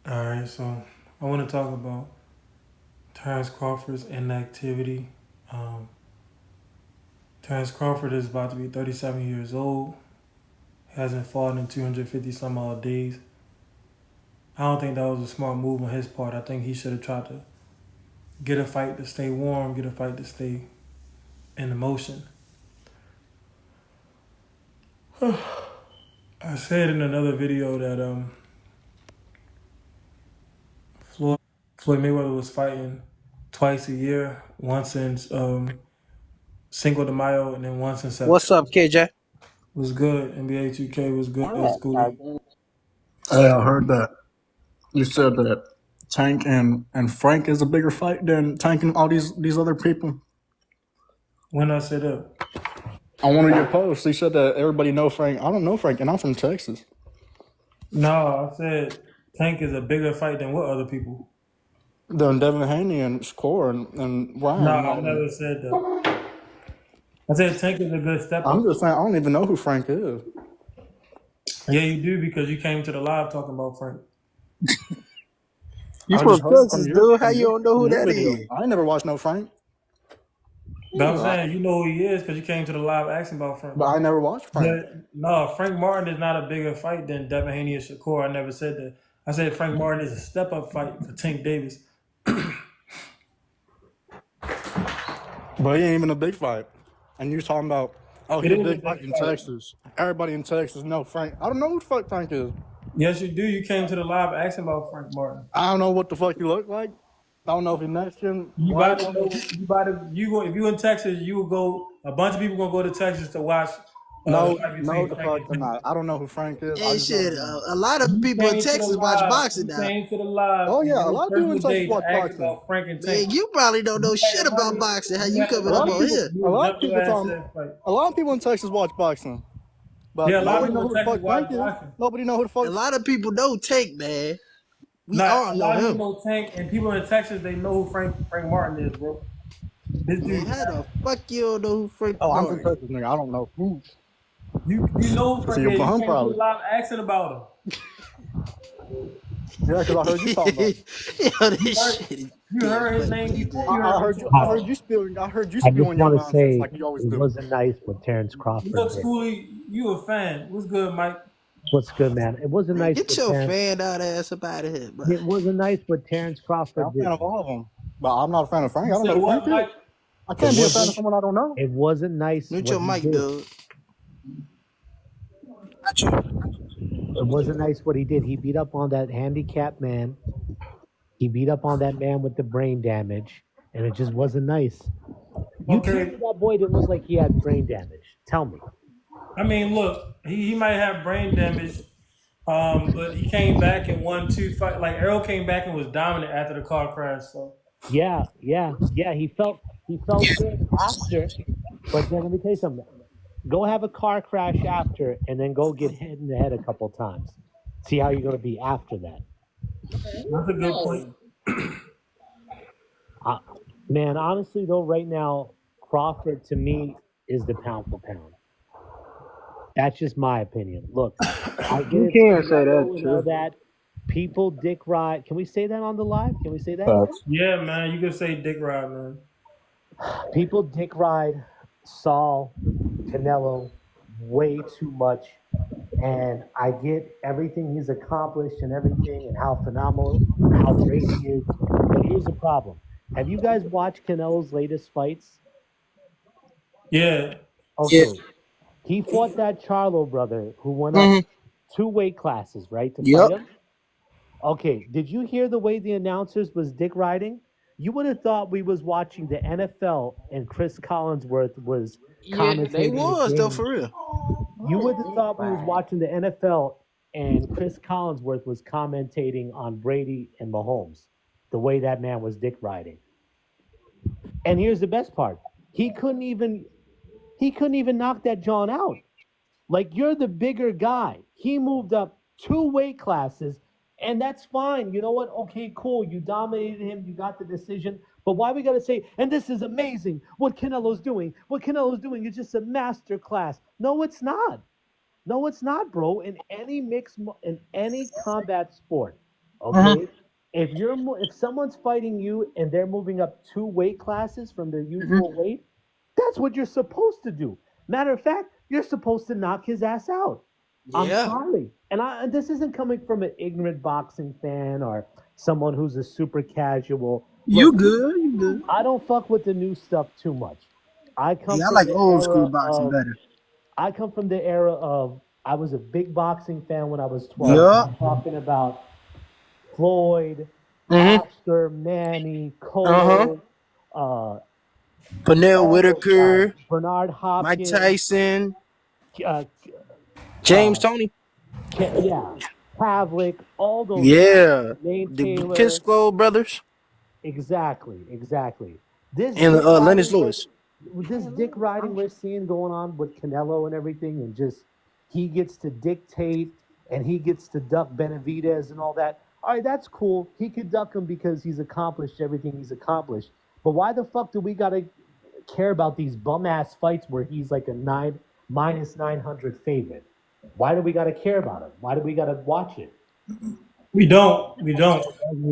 All right, so I want to talk about Terrence Crawford's inactivity. Um, Terrence Crawford is about to be 37 years old. Hasn't fought in 250 some odd days. I don't think that was a smart move on his part. I think he should have tried to get a fight to stay warm, get a fight to stay in the motion. I said in another video that Floyd, Floyd Mayweather was fighting twice a year, once in Cinco de Mayo and then once in What's September. up, KJ? Was good. NBA 2K was good. Schoolie. Hey, I heard that you said that Tank and Frank is a bigger fight than Tank and all these other people. When I said that, On one of your posts, you said that everybody know Frank. I don't know Frank, and I'm from Texas. no, I said Tank is a bigger fight than what other people. Than Devin Haney and Score and No, Ryan. I never said that. I said Tank is a good step I'm up. just saying I don't even know who Frank is. Yeah, you do because you came to the live talking about Frank. You I just from heard Texas, dude? How you don't know who from your that video. is? I ain't never watched no Frank, But I'm saying you know who he is because you came to the live asking about Frank. but I never watched Frank. No, Frank Martin is not a bigger fight than Devin Haney and Shakur. I never said that. I said Frank Martin is a step up fight for Tank Davis. But he ain't even a big fight. And you're talking about, oh, It he a is a big big fight in fight. Texas. Everybody in Texas know Frank. I don't know who the fuck Frank is. Yes, you do. You came to the live asking about Frank Martin. I don't know what the fuck he look like. I don't know if he's Mexican, You black. about to know. You about to. You go if you in Texas. You will go. A bunch of people gonna go to Texas to watch the No, fight no, between the Frank fuck and they're Tank. not. I don't know who Frank is. I Hey, just know shit. his name. A lot of You people in came to the Texas watch live. boxing You now. came to the live Oh on yeah, a your lot of people in personal Texas day to watch ask boxing. about Frank and Man, Tank. you probably don't You know met shit the about money. boxing. How You you met A the coming up lot of money. on people, here? You a would lot of jump your people ass to talking. that fight. A lot of people in Texas watch boxing, Yeah, but a lot of nobody people know in who the Texas fuck watch Frank is. boxing. Nobody know who the A fuck. lot of people don't take, man. We Not all a know lot of people him. know Tank, and people in Texas they know who Frank Martin is, bro. This Man, dude, how the fuck you don't know who Frank Oh, I'm from Martin is? Texas, nigga. I don't know who. you know who Cause Frank he is. from You home came to the probably. live asking about him. Yeah, cause I heard you talking about him. Yo, You this heard shit is you getting heard his funny, name before KJ. you heard me talk I about heard him. you spewing. I heard you I just spewing your want to nonsense say like you always it do. wasn't nice what Terrence Crawford Look, did. Schoolie, you a fan. What's good, Mike? What's good, man? It wasn't Man, nice get what your Terrence. fan out ass up out of here, bro. It wasn't nice what Terrence Yeah, I'm Crawford a fan did. of all of them, but I'm not a fan of Frank. You I don't know said who Frank what, is. Mike? I It can't be a fan of wasn't. someone I don't know. It wasn't nice Mute what your he mic, did. dude. Not you. It wasn't nice what he did. He beat up on that handicapped man. He beat up on that man with the brain damage, and it just wasn't nice. You tell me Okay. that boy didn't look like he had brain damage. Tell me. I mean, look, he might have brain damage, but he came back and won two fight. Like Errol came back and was dominant after the car crash. So Yeah, yeah, yeah. He felt good after, but then let me tell you something. Go have a car crash after, and then go get hit in the head a couple times. See how you're going to be after that. that's a good point. Uh, Man, honestly though, right now Crawford to me is the pound for pound. That's just my opinion. Look, I get You it's can say that Canelo and all too. that. People dick ride. Can we say that on the live? Can we say that here? Facts. Yeah, man, you can say Dick Rod, man. People dick ride Saul, Canelo way too much. And I get everything he's accomplished and everything and how phenomenal, how great he is. But here's the problem. Have you guys watched Canelo's latest fights? Yeah, Yeah. Okay. He fought that Charlo brother who went up Mm-hmm. two weight classes, right, to fight Yep. him? Okay. Did you hear the way the announcers was dick riding? You would have thought we was watching the NFL and Chris Collinsworth was Yeah, they commentating the was though, game. for real. You would have thought we was watching the NFL and Chris Collinsworth was commentating on Brady and Mahomes, the way that man was dick riding. And here's the best part. He couldn't even he couldn't even knock that John out. Like you're the bigger guy. He moved up two weight classes, and that's fine. You know what? Okay, cool. You dominated him. You got the decision. But why we gotta say? And this is amazing. What Canelo's doing. What Canelo's doing is just a master class. No, it's not. No, it's not, bro. In any combat sport, Okay, if someone's fighting you and they're moving up 2 weight classes from their usual weight, that's what you're supposed to do. Matter of fact, you're supposed to knock his ass out. I'm Yeah. sorry, and this isn't coming from an ignorant boxing fan or someone who's a super casual. You Look, good. You good. I don't fuck with the new stuff too much. I come Yeah, I from like the old school era boxing of better. I come from the era of I was a big boxing fan when I was 12. Yup. I'm talking about Floyd, Mm-hmm. Oscar, Manny, Uh-huh. Cotto, uh, Pernell all those guys, Whitaker, Bernard Mike Hopkins, Tyson, uh, James uh, Tony. yeah, Pavlik, all those guys, Yeah. Nate The Taylor. Kisco brothers Exactly, exactly. This and dick Lennox riding we're Lewis. this dick riding we're seeing going on with Canelo and everything, and just he gets to dictate and he gets to duck Benavidez and all that. All right, that's cool. He could duck him because he's accomplished everything he's accomplished. But why the fuck do we gotta care about these bum ass fights where he's like a nine minus 900 favorite? Why do we gotta care about him? Why do we gotta watch it? We don't. We don't.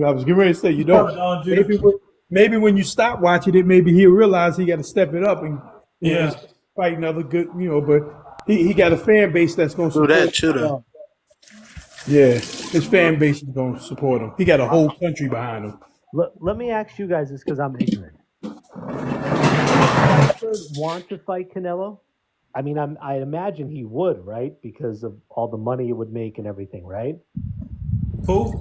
I was getting ready to say you Brother don't. Don Judah. Maybe when you stop watching it, maybe he'll realize he got to step it up and Yeah. start fighting other good, But he got a fan base that's going to Do support that him. too, though. Well, yeah, his fan base is going to support him. He got a whole country behind him. Let me ask you guys this because I'm ignorant. Would Crawford want to fight Canelo? I mean, I imagine he would, right? Because of all the money it would make and everything, right? Who?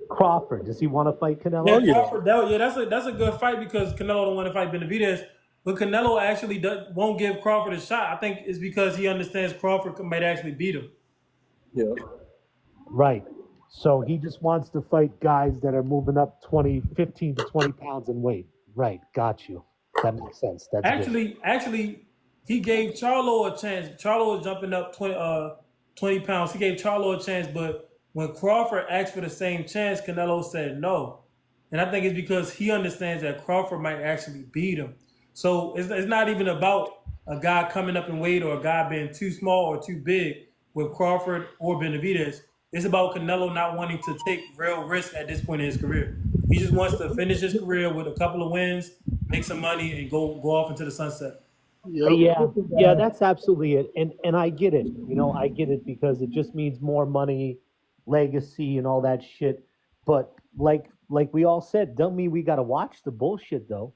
Crawford, does he want to fight Yeah, Canelo? Crawford. That's a good fight because Canelo don't want to fight Benavidez, but Canelo actually won't give Crawford a shot. I think it's because he understands Crawford might actually beat him. Yeah. Right. So he just wants to fight guys that are moving up 15 to 20 pounds in weight. Right. Got you. That makes sense. That's good. Actually, he gave Charlo a chance. Charlo was jumping up 20 pounds. He gave Charlo a chance, but when Crawford asked for the same chance, Canelo said no. And I think it's because he understands that Crawford might actually beat him. So it's not even about a guy coming up in weight or a guy being too small or too big with Crawford or Benavidez. It's about Canelo not wanting to take real risk at this point in his career. He just wants to finish his career with a couple of wins, make some money, and go off into the sunset. Yep. Yeah, that's absolutely it. And I get it. I get it because it just means more money, legacy and all that shit. But like we all said, don't mean we got to watch the bullshit though.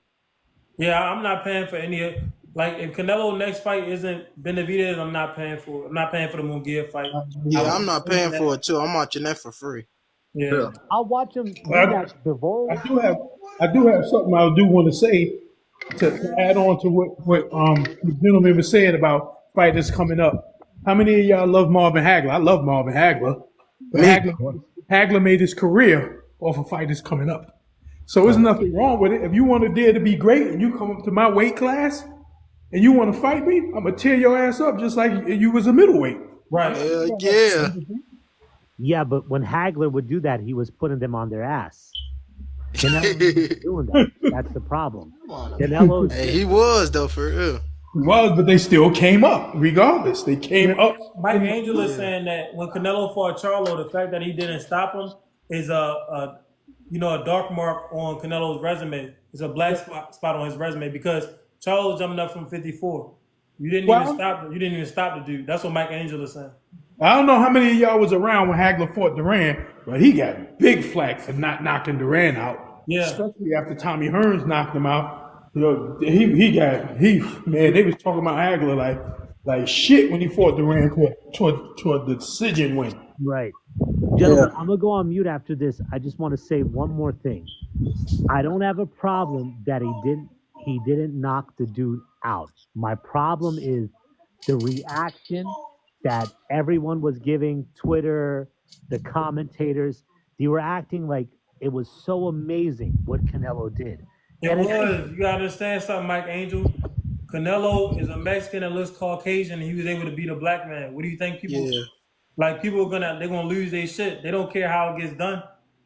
Yeah, I'm not paying for any. Like if Canelo next fight isn't Benavidez, I'm not paying for it. I'm not paying for the Munguia fight. I Yeah, would I'm keep not pushing paying for that. it too. I'm watching that for free. Yeah. Yeah. I'll watch him do I, that Bivol. I do have something I do want to say to add on to what the gentleman was saying about fighters coming up. How many of y'all love Marvin Hagler? I love Marvin Hagler, but Me. Hagler made his career off of fighters coming up. So there's Right. nothing wrong with it. If you want to dare to be great and you come up to my weight class and you want to fight me, I'm gonna tear your ass up just like you was a middleweight. Right. Hell yeah. Yeah, but when Hagler would do that, he was putting them on their ass. Canelo isn't doing that. That's the problem. Canelo's Hey, just he was though, for real. He was, but they still came up regardless. They Yeah, came up. Mike Angel is Yeah. saying that when Canelo fought Charlo, the fact that he didn't stop him is a dark mark on Canelo's resume. It's a black spot on his resume because Charlo was jumping up from 54. You didn't even Well, stop. You didn't even stop the dude. That's what Mike Angel is saying. I don't know how many of y'all was around when Hagler fought Duran, but he got big flack for not knocking Duran out, Yeah. especially after Tommy Hearns knocked him out. Man, they was talking about Hagler like shit when he fought Duran toward the decision win. right. Yeah. Gentlemen, I'm gonna go on mute after this. I just want to say one more thing. I don't have a problem that he didn't knock the dude out. My problem is the reaction that everyone was giving, Twitter, the commentators, they were acting like it was so amazing what Canelo did. It And was. You gotta understand something, Mike Angel. Canelo is a Mexican that looks Caucasian, and he was able to beat a black man. What do you think people Yeah. like? People are they're gonna lose their shit. They don't care how it gets done.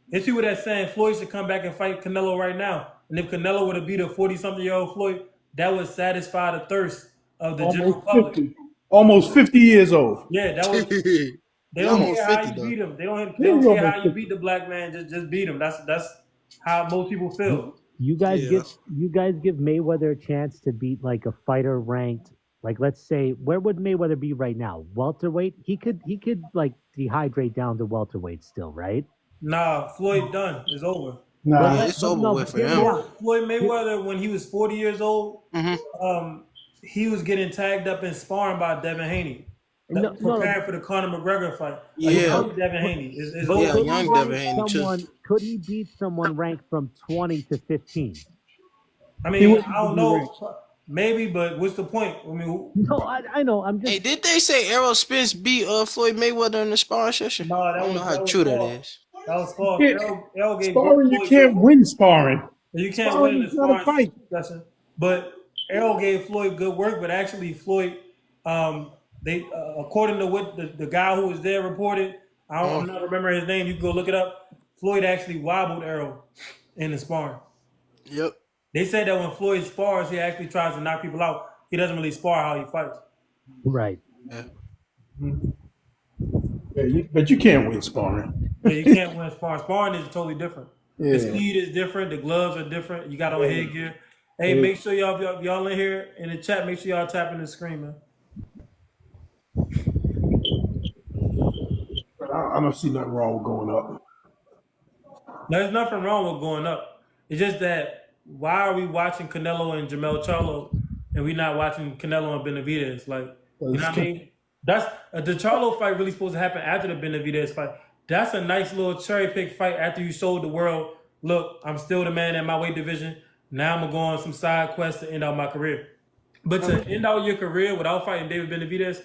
There's people that saying Floyd should come back and fight Canelo right now. And if Canelo would have beat a 40-something-year-old Floyd, that would satisfy the thirst of the general Almost public. 50, almost 50 years old. Yeah, that would They He don't almost care how 50 you though. beat him. They don't Yeah, he care how almost you beat the black man. Just beat him. That's how most people feel. You guys Yeah. give Mayweather a chance to beat like a fighter ranked, like let's say, where would Mayweather be right now? Welterweight? He could like dehydrate down to welterweight still, right? Nah, Floyd done. It's over. But nah. Yeah, it's over no, with but for hear me him. out. Floyd Mayweather, when he was 40 years old, Hmm. he was getting tagged up in sparring by Devin Haney, No. preparing for the Conor McGregor fight. A Yeah. young Devin Haney is But Yeah, over. could he young rank Devin Haney too. someone? Could he beat someone ranked from 20 to 15? I He mean, wouldn't I don't be ranked. know, maybe, but what's the point? I mean, No, I know. I'm Hey, just did they say Errol Spence beat Floyd Mayweather in the sparring session? no, I don't know how that was true that false. is. That was You false. can't, Errol gave sparring, you Floyd good can't work. win sparring. You can't win in Sparring the is not a sparring fight. session, but Errol gave Floyd good work. But actually, Floyd, they according to what the guy who was there reported, Uh, I'm not remembering his name. You can go look it up. Floyd actually wobbled Errol in the sparring. yep. They said that when Floyd spars, he actually tries to knock people out. He doesn't really spar how he fights. right. Yeah. Yeah, but you can't win sparring. Yeah, you can't win sparring. Sparring is totally different. The Yeah. speed is different. The gloves are different. You got on Yeah. headgear. Hey, Yeah. make sure y'all in here in the chat. Make sure y'all tapping the screen, man. I don't see nothing wrong with going up. There's nothing wrong with going up. It's just that why are we watching Canelo and Jamel Charlo and we not watching Canelo and Benavidez? Like, you know what I mean? That's the Charlo fight really supposed to happen after the Benavidez fight. That's a nice little cherry pick fight after you showed the world, look, I'm still the man in my weight division. Now I'm gonna go on some side quest to end out my career. But to end out your career without fighting David Benavidez,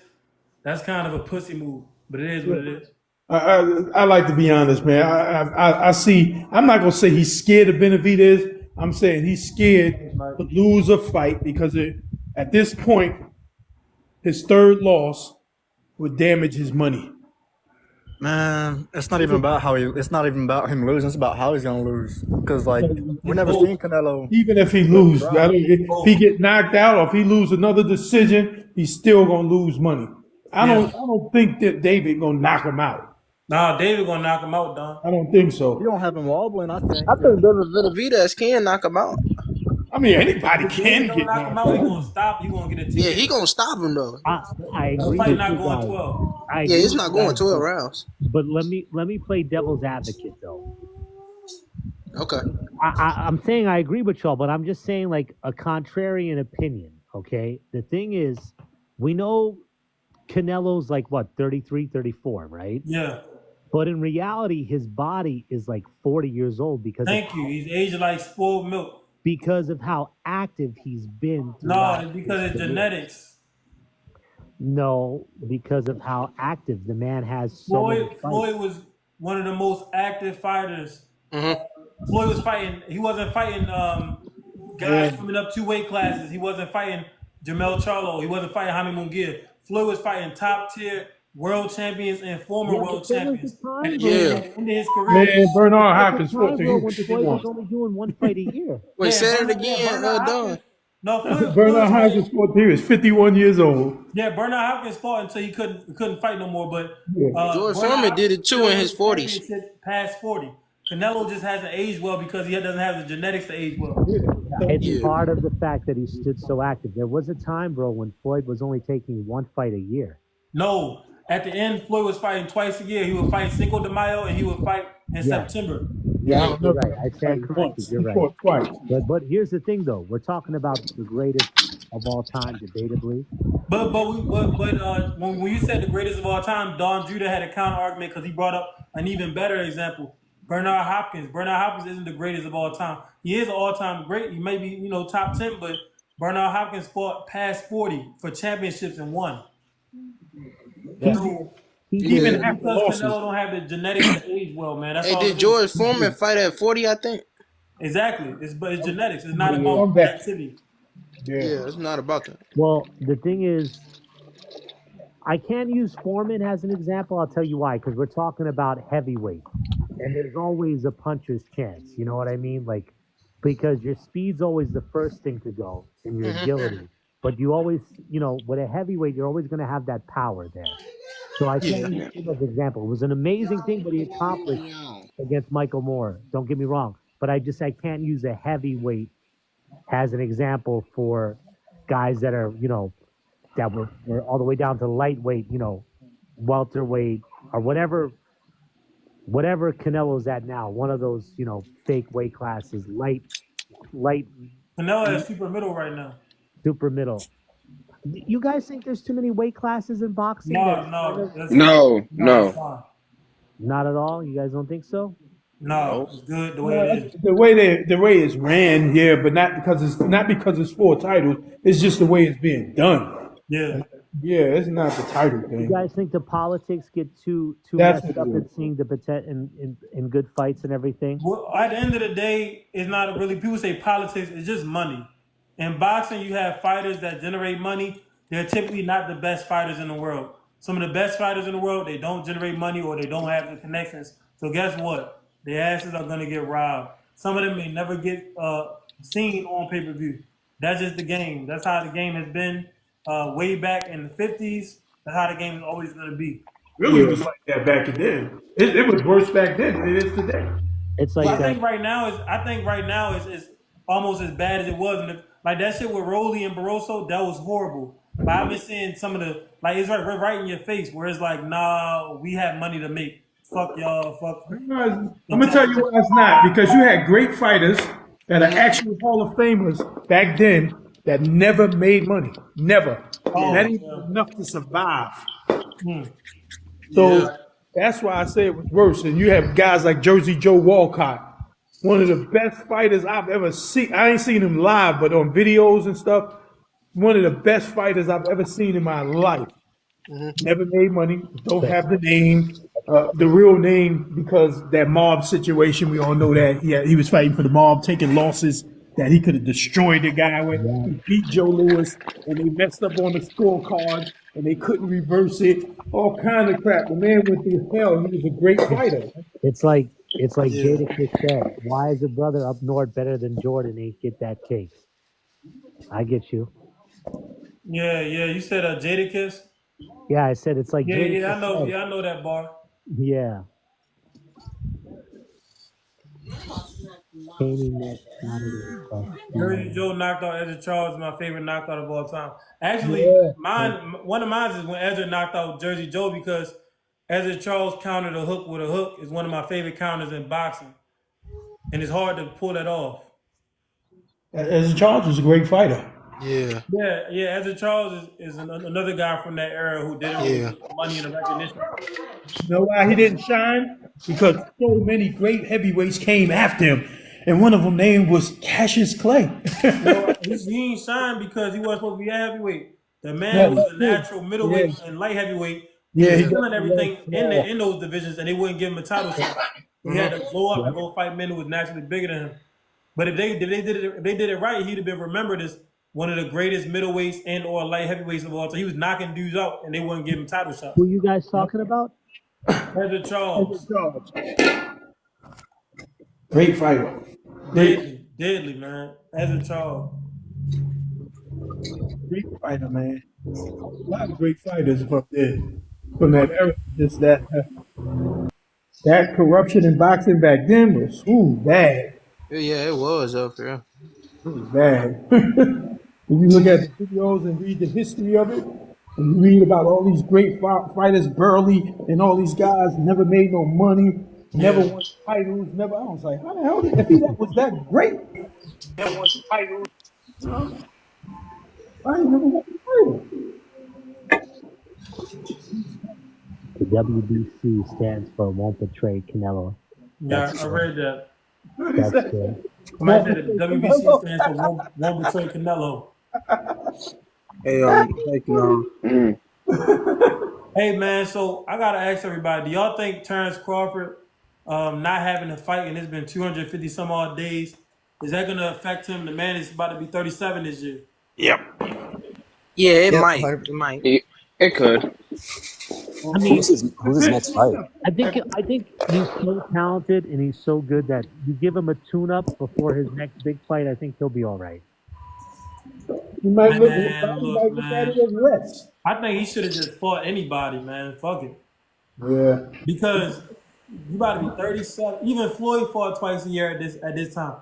that's kind of a pussy move. But it is what it is. I like to be honest, man. I see. I'm not gonna say he's scared of Benavidez. I'm saying he's scared to lose a fight because at this point, his third loss would damage his money. Man, it's not even about It's not even about him losing. It's about how he's gonna lose. Because like we never seen Canelo. Even if he loses, if he get knocked out or if he lose another decision, he's still gonna lose money. I don't think that David gonna knock him out. Nah, David gonna knock him out, Don. I don't think You so. don't have him wobbling. I think. I think David Benavidez can knock him out. I mean, anybody If David can don't get knock him knocked out, he out. gonna stop. He gonna get a Yeah, TKO. he gonna stop him though. I The agree fight with not you going guys. 12. I Yeah, agree it's with not you going guys, 12 rounds. but let me play devil's advocate though. Okay. I'm saying I agree with y'all, but I'm just saying like a contrarian opinion. Okay, the thing is, we know Canelo's like what 33, 34, right? Yeah. But in reality, his body is like 40 years old Thank you. He's aged like spoiled milk. because of how active he's been No, throughout it's his because it's career. genetics. No, because of how active the man has so many fights. Floyd was one of the most active fighters. Mm-hmm. Floyd was fighting. He wasn't fighting guys coming up two weight classes. He wasn't fighting Jamel Charlo. He wasn't fighting Jaime Munguia. Floyd was fighting top tier world champions and former Yeah, world but there was champions. a time, At bro. the Yeah. end of his career, Man, Bernard There was Hopkins a fought time, till bro, he when was Floyd was 51. only doing one fight a year. Wait, say that Bernard again, Don. Hopkins. No, Floyd Bernard was fighting. Hopkins fought till he was 51 years old. Yeah, Bernard Hopkins fought until he couldn't fight no more. But Yeah. George Bernard Foreman did Hopkins it too still in wins his 40s. championships past 40. Canelo just hasn't aged well because he doesn't have the genetics to age well. It's Yeah. part of the fact that he stood so active. There was a time, bro, when Floyd was only taking one fight a year. No, at the end, Floyd was fighting twice a year. He would fight Cinco de Mayo and he would fight in September. Yeah, I You're remember right. him I stand fighting corrected. once. You're He right. fought twice. But here's the thing, though. We're talking about the greatest of all time, debatably. But when you said the greatest of all time, Don Judah had a counter argument because he brought up an even better example. Bernard Hopkins. Bernard Hopkins isn't the greatest of all time. He is an all-time great. He may be, top 10, but Bernard Hopkins fought past 40 for championships and won. Yeah. So Even Yeah. after because losses. Canelo don't have the genetics to age well, man. That's Hey, all did it is. George Foreman fight at 40, I think? Exactly. But it's genetics. It's not Come about back. activity. Yeah, it's not about that. Well, the thing is, I can't use Foreman as an example. I'll tell you why. Because we're talking about heavyweight, and there's always a puncher's chance. You know what I mean? Like, because your speed's always the first thing to go, and your agility. but you always, with a heavyweight, you're always going to have that power there. So I can't use him as an example. It was an amazing thing what he accomplished against Michael Moore. Don't get me wrong, but I can't use a heavyweight as an example for guys that are, that were all the way down to lightweight, welterweight or whatever Canelo's at now. One of those, fake weight classes, light, Canelo is super middle right now. super middle. You guys think there's too many weight classes in boxing? No, No. it's fine. Not at all. You guys don't think so? No, it's good the way it is. The way it's ran, yeah, but not because it's 4 titles. It's just the way it's being done. Yeah. Yeah, it's not the title You thing. guys think the politics get too That's messed what up it in seeing the potential in good fights and everything? Well, at the end of the day, it's not really, people say politics, it's just money. In boxing, you have fighters that generate money. They're typically not the best fighters in the world. Some of the best fighters in the world, they don't generate money or they don't have the connections. So guess what? Their asses are going to get robbed. Some of them may never get seen on pay-per-view. That's just the game. That's how the game has been way back in the 50s. That's how the game is always going to be. really was like that back then. It was worse back then than it is today. It's Well, like I think right now is almost as bad as it was. And like that shit with Rolly and Barroso, that was horrible. But I've been seeing some of the it's right in your face where it's like, nah, we have money to make. Fuck y'all, fuck. I'm gonna tell you why it's not, because you had great fighters that are actual Hall of Famers back then that never made money, never, not even enough to survive. So that's why I say it was worse. And you have guys like Jersey Joe Walcott, one of the best fighters I've ever seen. I ain't seen him live, but on videos and stuff, one of the best fighters I've ever seen in my life. Never made money, don't have the name, the real name, because that mob situation, we all know that. He was fighting for the mob, taking losses that he could have destroyed the guy with. He beat Joe Louis, and they messed up on the scorecard, and they couldn't reverse it. All kind of crap. The man went through hell. He was a great fighter. it's like Jadakiss said. Why is a brother up north better than Jordan? Ain't get that cake. I get you. Yeah. You said Jadakiss? Yeah, I said it's like Jadakiss I know. said. Yeah, I know that bar. Yeah. Painting that Saturday. Jersey Joe knocked out Ezra Charles is my favorite knockout of all time. Actually, one of mine is when Ezra knocked out Jersey Joe because Ezra Charles countered a hook with a hook is one of my favorite counters in boxing, and it's hard to pull that off. As a Charles was a great fighter. Yeah. Ezra Charles is another guy from that era who didn't really get the money and the recognition. You know why he didn't shine? Because so many great heavyweights came after him, and one of them name was Cassius Clay. He ain't signed because he wasn't supposed to be a heavyweight. The man was a natural middleweight and light heavyweight. He was killing everything in those divisions, and they wouldn't give him a title shot. He had to blow up and go fight men who was naturally bigger than him. But if they did it right, he'd have been remembered as one of the greatest middleweights and or light heavyweights of all time. He was knocking dudes out, and they wouldn't give him title shots. Who you guys talking about? Ezra Charles. Great fighter. Deadly, man. Ezra Charles. Great fighter, man. A lot of great fighters from there, from that era. Just that corruption in boxing back then was bad. Yeah, it was up here. It was bad. When you look at the videos and read the history of it, and you read about all these great fighters, Burley and all these guys, never made no money, never won titles, never. I was like, how the hell if he was that great? Never won titles. I ain't never won a title. The WBC stands for Won't Betray Canelo. Yeah, I read that. That's good. Somebody said the WBC stands for Won't Betray Canelo. Hey, thank you. Hey man, so I gotta ask everybody: do y'all think Terrence Crawford not having a fight and it's been 250 some odd days, is that gonna affect him? The man is about to be 37 this year. Yeah, it might. It might. It could. I mean, Who's his next fight? I think he's so talented and he's so good that you give him a tune-up before his next big fight. I think he'll be all right. He might look at Man, look, it man. as less. I think he should have just fought anybody, man. Fuck it. Yeah. Because you about to be 37. Even Floyd fought twice a year at this time.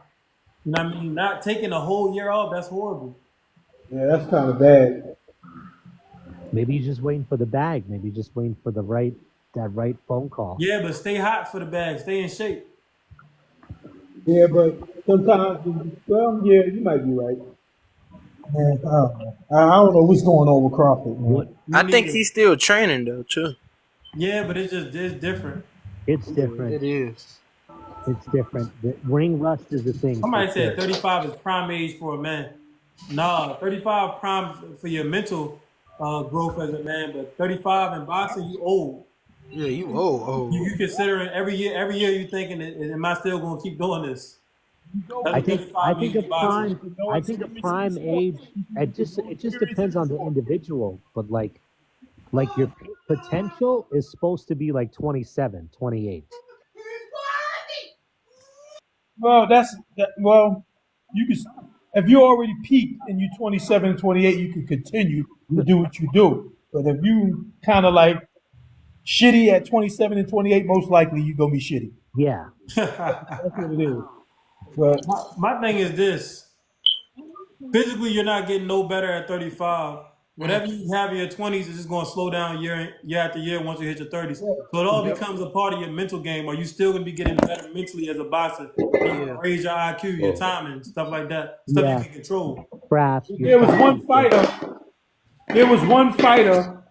You know what I mean? Not taking a whole year off, that's horrible. Yeah, that's kind of bad. Maybe he's just waiting for the bag. Maybe he's just waiting for that right phone call. Yeah, but stay hot for the bag. Stay in shape. Yeah, but sometimes, well, yeah, you might be right. Man, I don't know. I don't know what's going on with Crawford, man. What? Me I think neither. he's still training though too. Yeah, but it's different. It's Yeah, different. it is. It's different. The ring rust is a thing for Somebody said sure. 35 is prime age for a man. Nah, 35 prime for your mental growth as a man, but 35 in boxing, you old. Yeah, you old. You considering every year you thinking, am I still gonna keep doing this? That's I what think I 35 think means a in boxing. prime age. It just depends on the individual, but like your peak potential is supposed to be like 27, 28. Well, well, you can, if you already peaked and you're 27, 28, you can continue to do what you do. But if you kind of like shitty at 27 and 28, most likely you're going to be shitty. Yeah. That's what it is. But My thing is this. Physically, you're not getting no better at 35. Whatever you have in your 20s is just going to slow down year after year once you hit your 30s. So it all yep. becomes a part of your mental game. Are you still going to be getting better mentally as a boxer? Are you going Yeah. to raise your IQ, your timing, stuff like that? Stuff you Yeah. can control. Craft. Your there was craft. one fighter. There was one fighter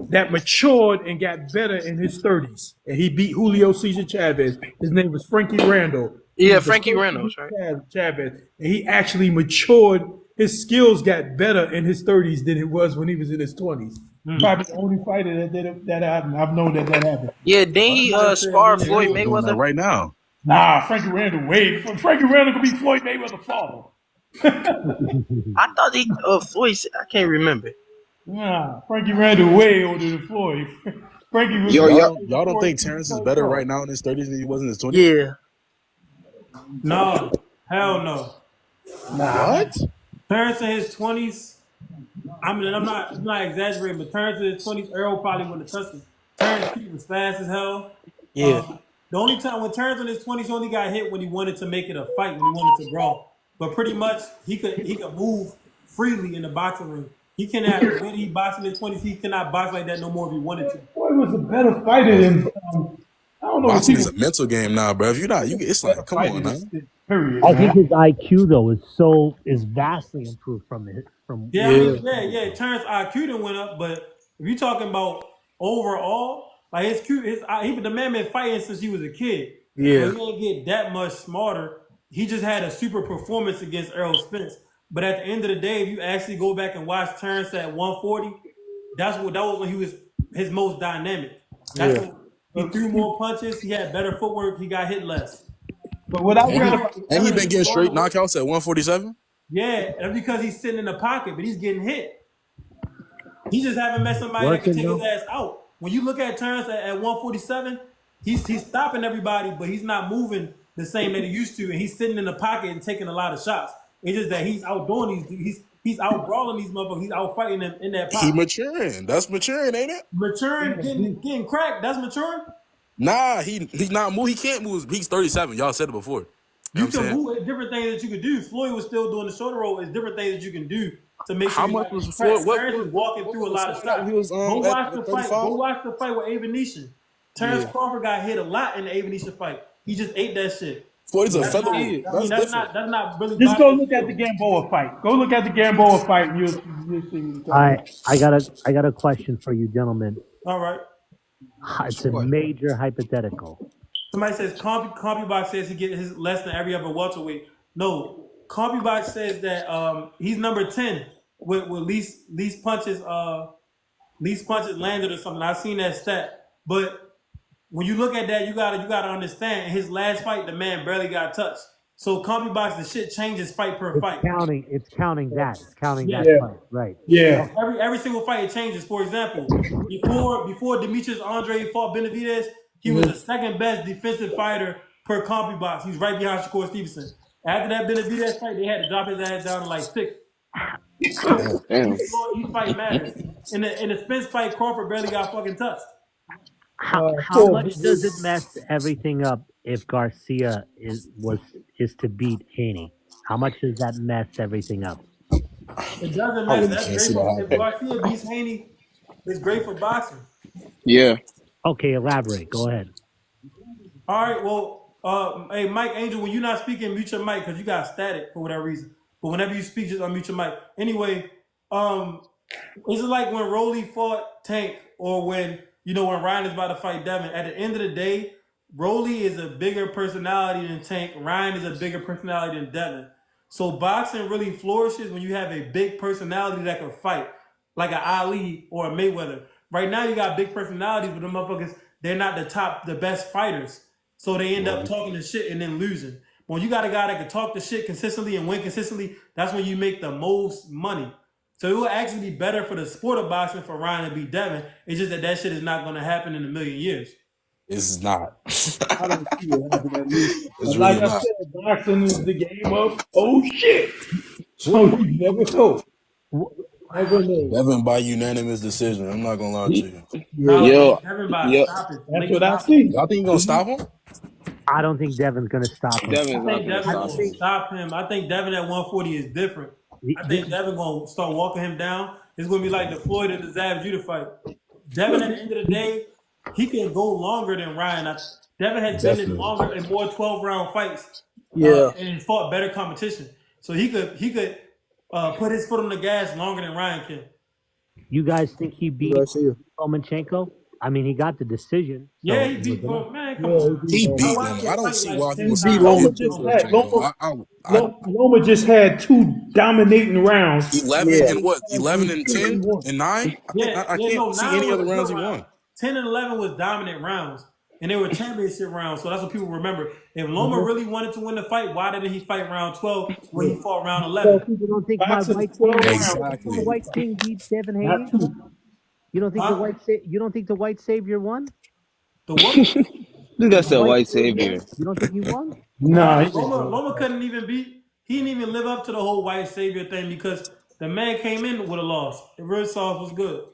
that matured and got better in his 30s, and he beat Julio Cesar Chavez. His name was Frankie Randall. He Yeah, was the Frankie first to Reynolds, beat right? Chavez, and he actually matured. His skills got better in his 30s than it was when he was in his 20s. Probably the only fighter that did it, that I've known that happened. Yeah, then he Somebody said spar Lennox Floyd Terrence is Lewis. doing that Mayweather. right now. Nah, Frankie Randall could be Floyd Mayweather's father. I thought Floyd. I can't remember. Nah, Frankie Randall way older than Floyd. Frankie was Yo, Y'all yo, don't y'all don't think Terrence is better right now in his 30s than he was in his 20s? Yeah, No, hell no. Nah, What? Terrence in his 20s, I mean, I'm not exaggerating, but Terrence in his 20s, Earl probably wouldn't have touched him. Terrence feet was fast as hell. yeah, The only time when Terrence in his 20s he only got hit when he wanted to make it a fight, when he wanted to brawl. But pretty much he could move freely in the boxing ring. He cannot, the way that he boxed in his 20s, he cannot box like that no more if he wanted to. Floyd was a better fighter than I don't know what Boxing people is a mental game now, bro. If you're not, it's better like, come fighter on, than man. period, I think man. his IQ though is vastly improved from Yeah, I yeah, mean, yeah. Terrence IQ done went up, but if you're talking about overall, like the man been fighting since he was a kid, so yeah, he ain't get that much smarter. He just had a super performance against Errol Spence. But at the end of the day, if you actually go back and watch Terrence at 140, that was when he was his most dynamic. That's yeah. when he threw more punches. He had better footwork. He got hit less. But what I And read he about and he Ever been he's getting going straight away. knockouts at 147. Yeah, that's because he's sitting in the pocket, but he's getting hit. He just haven't met somebody that can working take his though. ass out. When you look at Terrence at 147, he's stopping everybody, but he's not moving the same that he used to, and he's sitting in the pocket and taking a lot of shots. It's just that he's outdoing he's out brawling these motherfuckers. He's out fighting them in that He pocket. maturing. That's maturing, ain't it? Maturing, getting cracked. That's maturing. Nah, he's not move. He can't move. He's 37. Y'all said it before. You know what You I'm can saying? move. It's different things that you can do. Floyd was still doing the shoulder roll. It's different things that you can do to make sure How you're much not was getting Floyd? cracked. Terrence is walking What through a was lot of Floyd at when shots. he was Go watch the at fight. Go 35? watch the fight with Ava Nation. Terrence Yeah. Crawford got hit a lot in the Ava Nation fight. He just ate that shit. Floyd's a Yeah, That's he not. featherweight. did. I mean, That's different. that's not really just go boxing look at the skills. Gamboa fight. Go look at the Gamboa fight, and you'll see what I'm talking I about. I got a question for you, gentlemen. All right. It's a What? major hypothetical. Somebody says CompuBox says he gets his less than every other welterweight. No, CompuBox says that he's number 10 with least punches least punches landed or something. I've seen that stat, but when you look at that, you gotta understand. In his last fight, the man barely got touched. So CompuBox, the shit changes fight per fight. It's counting that. It's counting that Yeah, Yeah, fight. Right. yeah. like every single fight it changes. For example, before Demetrius Andre fought Benavidez, he was the second best defensive fighter per CompuBox. He's right behind Shakur Stevenson. After that Benavidez fight, they had to drop his ass down to like 6. Damn. Each fight matters. In the Spence fight, Crawford barely got fucking touched. How Poor much does it mess everything up if Garcia is to beat Haney? How much does that mess everything up? It doesn't I matter. really That's can't great see that for if happening. Garcia beats Haney. It's great for boxing. Yeah. Okay, elaborate. Go ahead. All right. Well, hey, Mike Angel, when you're not speaking, mute your mic because you got static for whatever reason. But whenever you speak, just unmute your mic. Anyway, um, is it like when Rolly fought Tank or when Ryan is about to fight Devin? At the end of the day, Rolly is a bigger personality than Tank. Ryan is a bigger personality than Devin. So boxing really flourishes when you have a big personality that can fight, like an Ali or a Mayweather. Right now, you got big personalities, but the motherfuckers, they're not the best fighters. So they end up talking the shit and then losing. When you got a guy that can talk the shit consistently and win consistently, that's when you make the most money. So it will actually be better for the sport of boxing for Ryan to beat Devin. It's just that shit is not going to happen in a million years. This is not. I don't see it happening at least. It's But like really I not. said, boxing is the game of oh shit. What, So you never know. what, Never know. Devin by unanimous decision. I'm not gonna lie to you. Yeah, Now, Yo. Devin by Yo. stoppage, that's late what I stoppage. see. Y'all think you gonna stop him? I don't think Devin's going to stop him. Devin's I not think gonna Devin I stop going to him. think stop him. I think Devin at 140 is different. I this think Devin going to start walking him down. It's going to be like the Floyd and the Zab Judah fight. Devin, at the end of the day, he can go longer than Ryan. Devin has been in Definitely. longer and more 12-round fights Yeah. and fought better competition. So he could put his foot on the gas longer than Ryan can. you guys think he beat Garcia. Lomachenko? I mean, he got the decision, Yeah, so he it was beat enough. Loma. Man, come Yeah, on. he beat He I Loma. beat watched Loma. him I don't fight see like why he 10 He was beat times. comparing Loma him to just Loma had beat him. Lomachenko. Loma. I Loma just had two dominating rounds. 11 Yeah. and what? 11 and He 10 won. and 9. I can't No, see 9 any was other a rounds good he round. won. 10 and 11 was dominant rounds. And they were championship rounds. So that's what people remember. If Loma Uh-huh. really wanted to win the fight, why didn't he fight round 12 when Yeah. he fought round So 11? You don't think my boxing White 12 King, rounds. the Exactly. White King beat Devin Not Haney? two. You don't think Huh? you don't think the White Savior won? The what? This The guy said White white Savior? savior. You don't think he won? Nah, he didn't Loma, win. Loma couldn't even beat. He didn't even live up to the whole white savior thing because the man came in with a loss. The real sauce was good.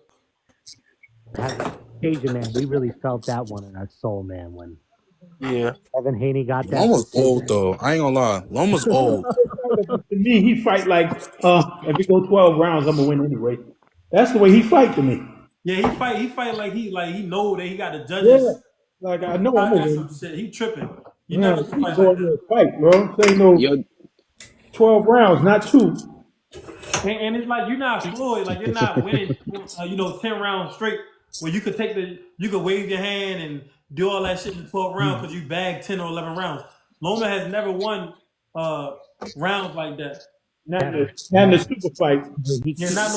Cajun man, we really felt that one in our soul, man. When Yeah. Devin Haney got that Loma's old decision, though. I ain't gonna lie. Loma's old. To me, he fight like, if it go 12 rounds, I'm gonna win anyway. That's the way he fight to me. Yeah, he fight like he know that he got the Yeah. judges. Like I know I'm I gonna got some win. shit. He tripping. You Yeah, never see he fight go like in there that. and fight, bro. This ain't no Yo. 12 rounds, not two. And it's like you're not Floyd. Like you're not winning. 10 rounds straight where you could wave your hand and do all that shit in the 12 rounds because you bagged 10 or 11 rounds. Loma has never won uh rounds like that. never, Not in the never. super fight. He Yeah, not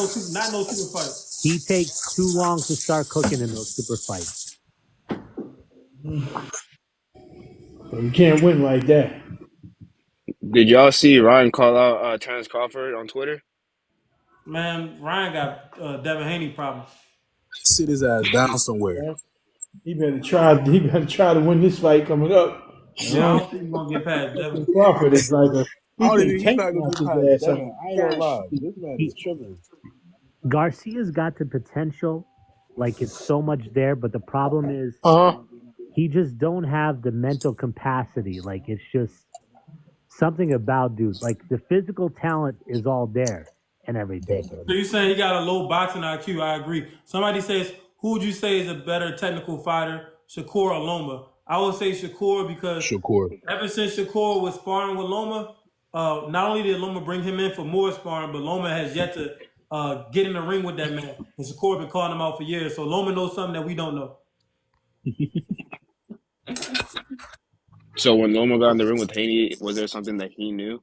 no super fight. he takes too long to start cooking in those super fights. So you can't win like that. Did y'all see Ryan call out Terrence Crawford on Twitter? Man, Ryan got Devin Haney problems. Sit his ass down somewhere. Yeah. He better try. He better try to win this fight coming up. Yeah, I don't think he's gonna get past Devin. Crawford is like a I he don't even can think he's tank not gonna knock get his past ass Devin. out. I ain't gonna lie. This man is He, tripping. Garcia's got the potential, like it's so much there, but the problem is Uh-huh. he just don't have the mental capacity. Like it's just something about dude. Like the physical talent is all there and everything. So you saying he got a low boxing IQ? I agree. Somebody says, who would you say is a better technical fighter, Shakur or Loma? I would say Shakur because Shakur. ever since Shakur was sparring with Loma, not only did Loma bring him in for more sparring, but Loma has yet to get in the ring with that man. And Shakur been calling him out for years. So Loma knows something that we don't know. So when Loma got in the ring with Haney, was there something that he knew?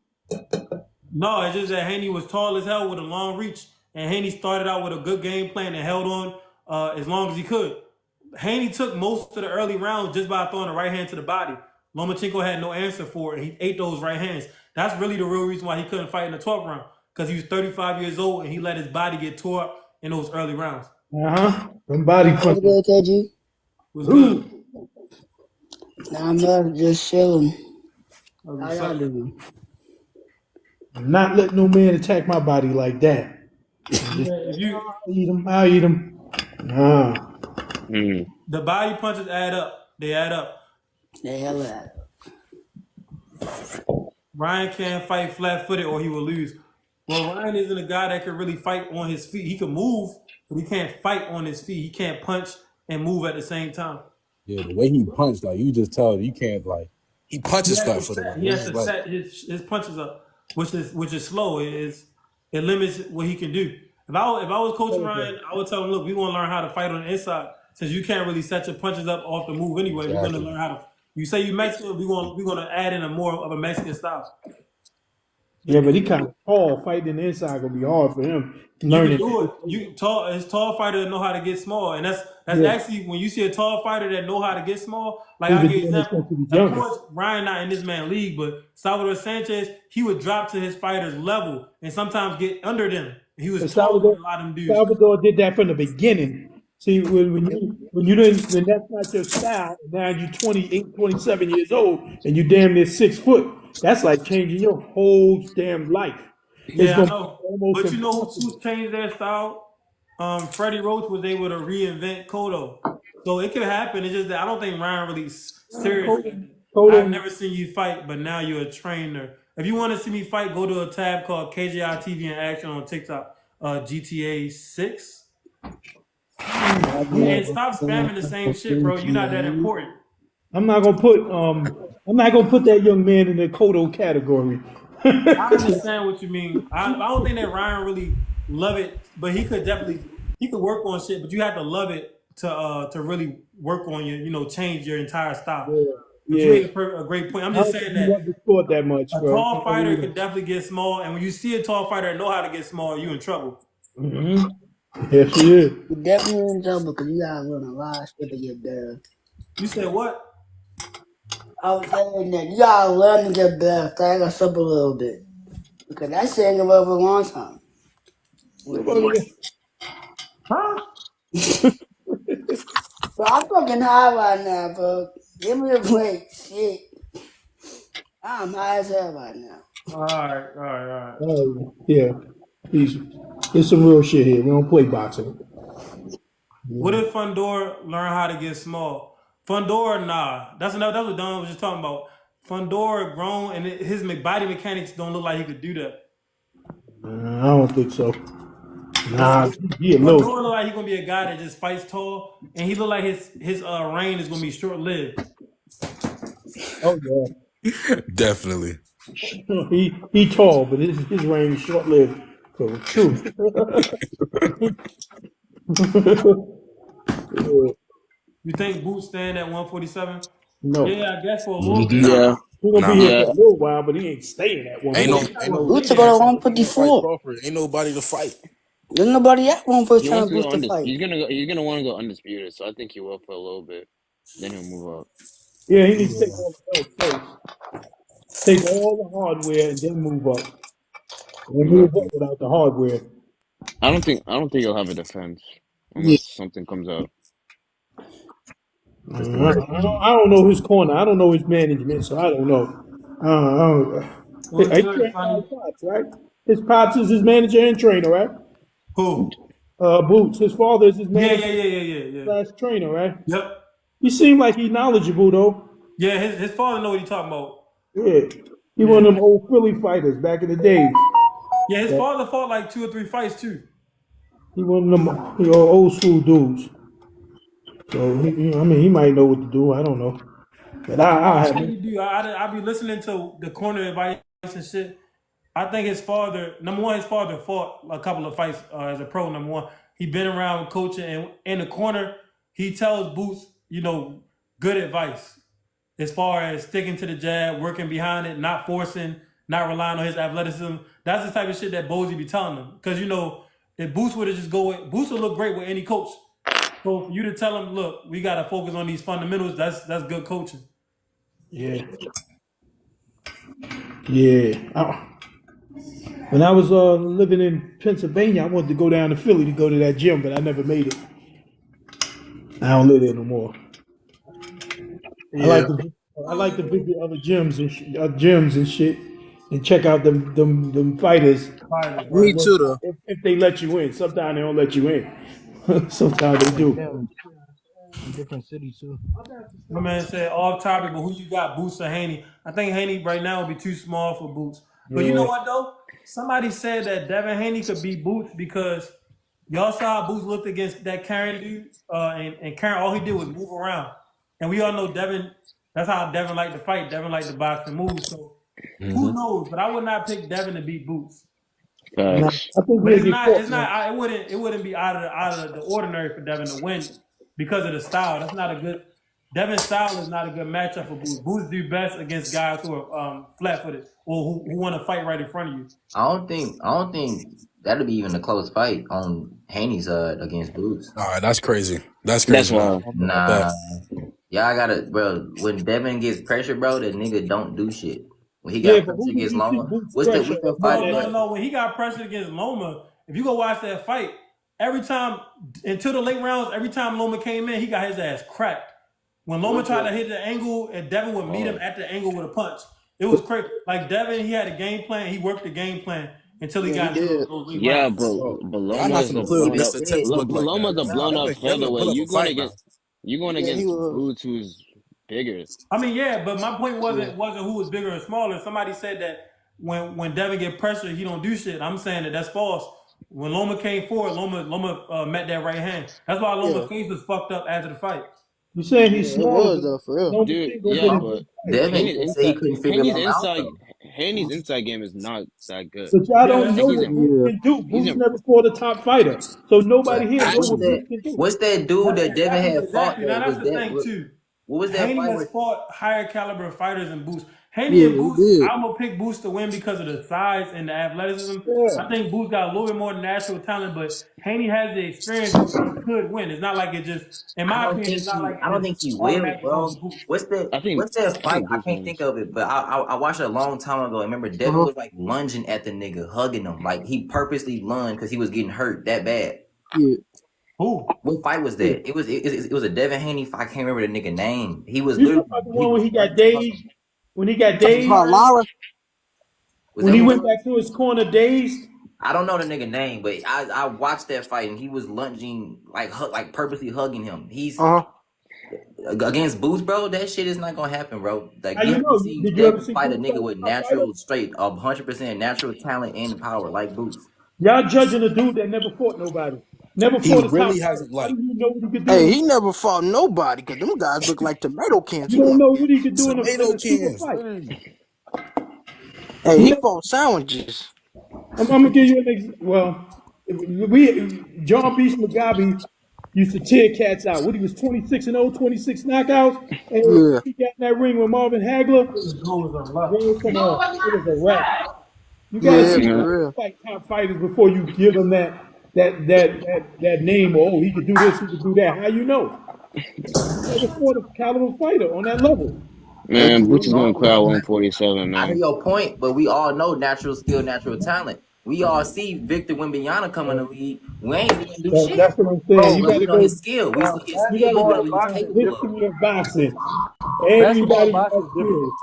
No, it's just that Haney was tall as hell with a long reach, and Haney started out with a good game plan and held on as long as he could. Haney took most of the early rounds just by throwing a right hand to the body. Lomachenko had no answer for it. He ate those right hands. That's really the real reason why he couldn't fight in the 12th round because he was 35 years old and he let his body get tore up in those early rounds. Uh-huh. Somebody What's punching. good, KG? It was good. Nah, I'm not just chilling. How What's y'all up? doing? I'm not letting no man attack my body like that. And just, Yeah, if you I'll eat him. I'll eat him. Nah. Mm. the body punches add up, they add up. The hell out. Ryan can't fight flat footed or he will lose. Well, Ryan isn't a guy that can really fight on his feet. He can move, but he can't fight on his feet. He can't punch and move at the same time. Yeah, the way he punched, like you just tell you can't like he punches flat footed. Like He this has is to like set his punches up, which is slow. It limits what he can do. If I was coaching Ryan, I would tell him, look, we want to learn how to fight on the inside. Since you can't really set your punches up off the move anyway, we're gonna exactly. learn how to. You say you Mexican, we're gonna add in a more of a Mexican style. Yeah, but he kind of tall. Fighting in the inside gonna be hard for him. You can Learning. do it. You tall. It's tall fighter that know how to get small, and that's Yeah, actually when you see a tall fighter that know how to get small. Like he's I'll been give you an doing this since example. he was Of younger. course, Ryan not in this man league, but Salvador Sanchez, he would drop to his fighters' level and sometimes get under them. He was But taller than a lot of them dudes. Salvador did that from the beginning. See, when you didn't when that's not your style, now you're 28, 27 years old, and you damn near 6 foot. That's like changing your whole damn life. It's Yeah, I gonna be know. almost But you know impossible. who changed their style? Freddie Roach was able to reinvent Kodo. So it could happen. It's just that I don't think Ryan really serious Cotto, like that. I've Cotto, never seen you fight, but now you're a trainer. If you want to see me fight, go to a tab called KJITV in action on TikTok. GTA 6. And stop spamming the same shit, bro. You're not that important. I'm not gonna put I'm not gonna put that young man in the Cotto category. I understand what you mean. I don't think that Ryan really love it, but he could work on shit, but you have to love it to really work on your change your entire style. Yeah, But you yeah. made a great point. I'm I just don't think saying he that loved the sport that much, a bro. tall fighter can definitely get small, and when you see a tall fighter that know how to get small, you in trouble. Mm-hmm. Yes, he is. You definitely in trouble because you gotta learn a lot of shit to get better. You said what? I was saying that you gotta learn to get better. Stand us up a little bit. Because that shit ain't over a long time. With me. Huh? Bro, I'm fucking high right now, bro. Give me a break. Shit. I'm high as hell right now. All right, all right, all right. Yeah. He's It's some real shit here. We don't play boxing. What Yeah. if Fundora learn how to get small? Fundora, nah. That's what Don was just talking about. Fundora grown and his body mechanics don't look like he could do that. I don't think so. Cause Nah, he a little. Fundora look like he's gonna be a guy that just fights tall, and he look like his reign is gonna be short lived. Oh yeah. Definitely. He tall, but his range is short lived. So true. Yeah. You think Boots stand at 147? No. Yeah, I guess for a little bit. Nah, Yeah, He's gonna be nah. here yeah. for a little while, but he ain't staying at Ain't no, 140. ain't no. Who to Be go to there. He want to fight 154? Crawford. Ain't nobody to fight. There's nobody at He 140 trying wants to to go boost the undisputed. fight. He's gonna go. He's gonna want to go undisputed. So I think he will for a little bit. Then he'll move up. Yeah, he needs to take Yeah. all the belts first. Take all the hardware and then move up. And move up Exactly. without the hardware. I don't think. I don't think he'll have a defense Yeah. unless something comes out. I don't know his corner. I don't know his management, so I don't know. I don't, What's he good, trained by Sonny? his pops, right? His pops is his manager and trainer, right? Who? Boots. His father is his Yeah, manager yeah, yeah, yeah, yeah, yeah. slash trainer, right? Yep. He seemed like he knowledgeable though. Yeah, his father know what he talking about. Yeah. He Yeah. one of them old Philly fighters back in the days. Yeah, his That- father fought like 2 or 3 fights too. He one of them old school dudes. So I mean, he might know what to do. I don't know, but I I have. think he do. I be listening to the corner advice and shit. I think his father, number one, his father fought a couple of fights as a pro. Number one, he been around coaching and in the corner. He tells Boots, good advice as far as sticking to the jab, working behind it, not forcing, not relying on his athleticism. That's the type of shit that Bozy be telling him. Because if Boots would have just go with, Boots would look great with any coach. So for you to tell him, look, we got to focus on these fundamentals. That's good coaching. Yeah, yeah. When I was living in Pennsylvania, I wanted to go down to Philly to go to that gym, but I never made it. I don't live there no more. I Yeah. like to I like to visit other gyms and gyms and shit. and check out them fighters. Fighters, Me right? too, though. If they let you in, sometimes they don't let you in. Sometimes I they think do. them in different cities too. My man said off topic, but who you got, Boots or Haney? I think Haney right now would be too small for Boots. But you know Yeah. what though? Somebody said that Devin Haney could beat Boots because y'all saw how Boots looked against that Karen dude, and Karen all he did was move around, and we all know Devin. That's how Devin liked to fight. Devin liked to box and move. So who Mm-hmm. knows? But I would not pick Devin to beat Boots. Nah, Facts. I think But he'll it's get not. caught, It's not. man. It wouldn't be out of the ordinary for Devin to win because of the style. That's not a good. Devin's style is not a good matchup for Boots. Boots do best against guys who are flat-footed or who want to fight right in front of you. I don't think that'll be even a close fight on Haney's against Boots. All right, that's crazy. That's That's crazy. Yeah, Nah, why. I don't know about that. bet. Nah, y'all gotta, bro. When Devin gets pressure, bro, that nigga don't do shit. When he Yeah, got but pressure who did against you see Loma, Boots what's that? pressure What's that more fight No, than no, that? no. When he got pressured against Loma, if you go watch that fight, every time until the late rounds, every time Loma came in, he got his ass cracked. When Loma What's tried to that? hit the angle, and Devin would meet him Oh, at the angle with a punch. It was crazy. Like Devin, he had a game plan. He worked the game plan until he Yeah, he got into did. those late Yeah, rounds. but oh, Y'all Baloma not is finna a play with blown even up. Mr. said Textbook like that. Baloma's a nah, blown but up Devin featherweight. put up a You going fight now. against Yeah, he was. Boots, who's bigger. I mean, yeah, but my point Yeah, wasn't who was bigger or smaller. Somebody said that when Devin get pressure, he don't do shit. I'm saying that that's false. When Loma came forward, Loma met that right hand. That's why yeah, Loma's face was fucked up after the fight. you saying he's yeah. It smaller, was but though, for real. Loma Dude, still gonna yeah, get Loma, into but the fight. Devin Haney's even said he inside couldn't figure Loma out though. Haney's inside game is not that good. But y'all Yeah, don't that's know Like he's true. what in Boots Yeah. can do. he's Boots in never fought a top fighter, so nobody But here know what's what Actually, that? Boots can do. What's that dude That's that Devin had fought exactly. Now that that's was the that? thing too. What was that Haney fight has with? fought higher caliber fighters than Boost. Haney yeah, and he Boost, did. I'm gonna pick Boost to win because of the size and the athleticism. Yeah. I think Boost got a little bit more natural talent, but Haney has the experience where he could win. It's not like it just, in my opinion, it's not like I it don't just think he will, automatically goes bro. to Boost. What's that I fight? think I Boots can't think wins. of it, but I watched it a long time ago. I remember Devin Uh-huh. was like lunging at the nigga, hugging him, like he purposely lunged because he was getting hurt that bad. Yeah. Who? What fight was Yeah. that? It was a Devin Haney fight. I can't remember the nigga name. He was You literally talking about the he one when was he got lunging to hug dazed? him. When he got Talking dazed? about Lara? Was When that he who it went was? back to his corner dazed? I don't know the nigga name, but I watched that fight and he was lunging like purposely hugging him. He's Uh-huh. against Boots, bro. That shit is not gonna happen, bro. Like How you you haven't know? seen Did you ever Devin see fight a Boots fight nigga with a top fighter? natural, straight, 100% natural talent and power like Boots. Y'all judging a dude that never fought nobody, never He fought a top really fighter. hasn't How do like you know what he could do Hey, in he never fought nobody because them guys look like tomato cans. you He don't want know what he could do in tomato a super cans. fight? Crazy. Hey, He he never, fought sandwiches. I'm gonna give you an well. John Beach Mugabe used to tear cats out. What he was 26 and 0, 26 knockouts, and Yeah. he got in that ring with Marvin Hagler. Boy, come on, it was a wrap. You got to Yeah, see Yeah. for him real. fight top fighters before you give them that name. Oh, he could do this, he could do that. How you know? He never fought a caliber fighter on that level. Hey, Man, But Boots we is all gonna clear out know. 147, I hear man. your point, but we all know natural skill, natural talent. We all see Victor Wembanyama come in the league. We ain't see him do shit, That's what I'm saying. You but got we to know go. his skill. We see his You got skill. to We go know what he's behind the capable of. history of boxing. Everybody got skills.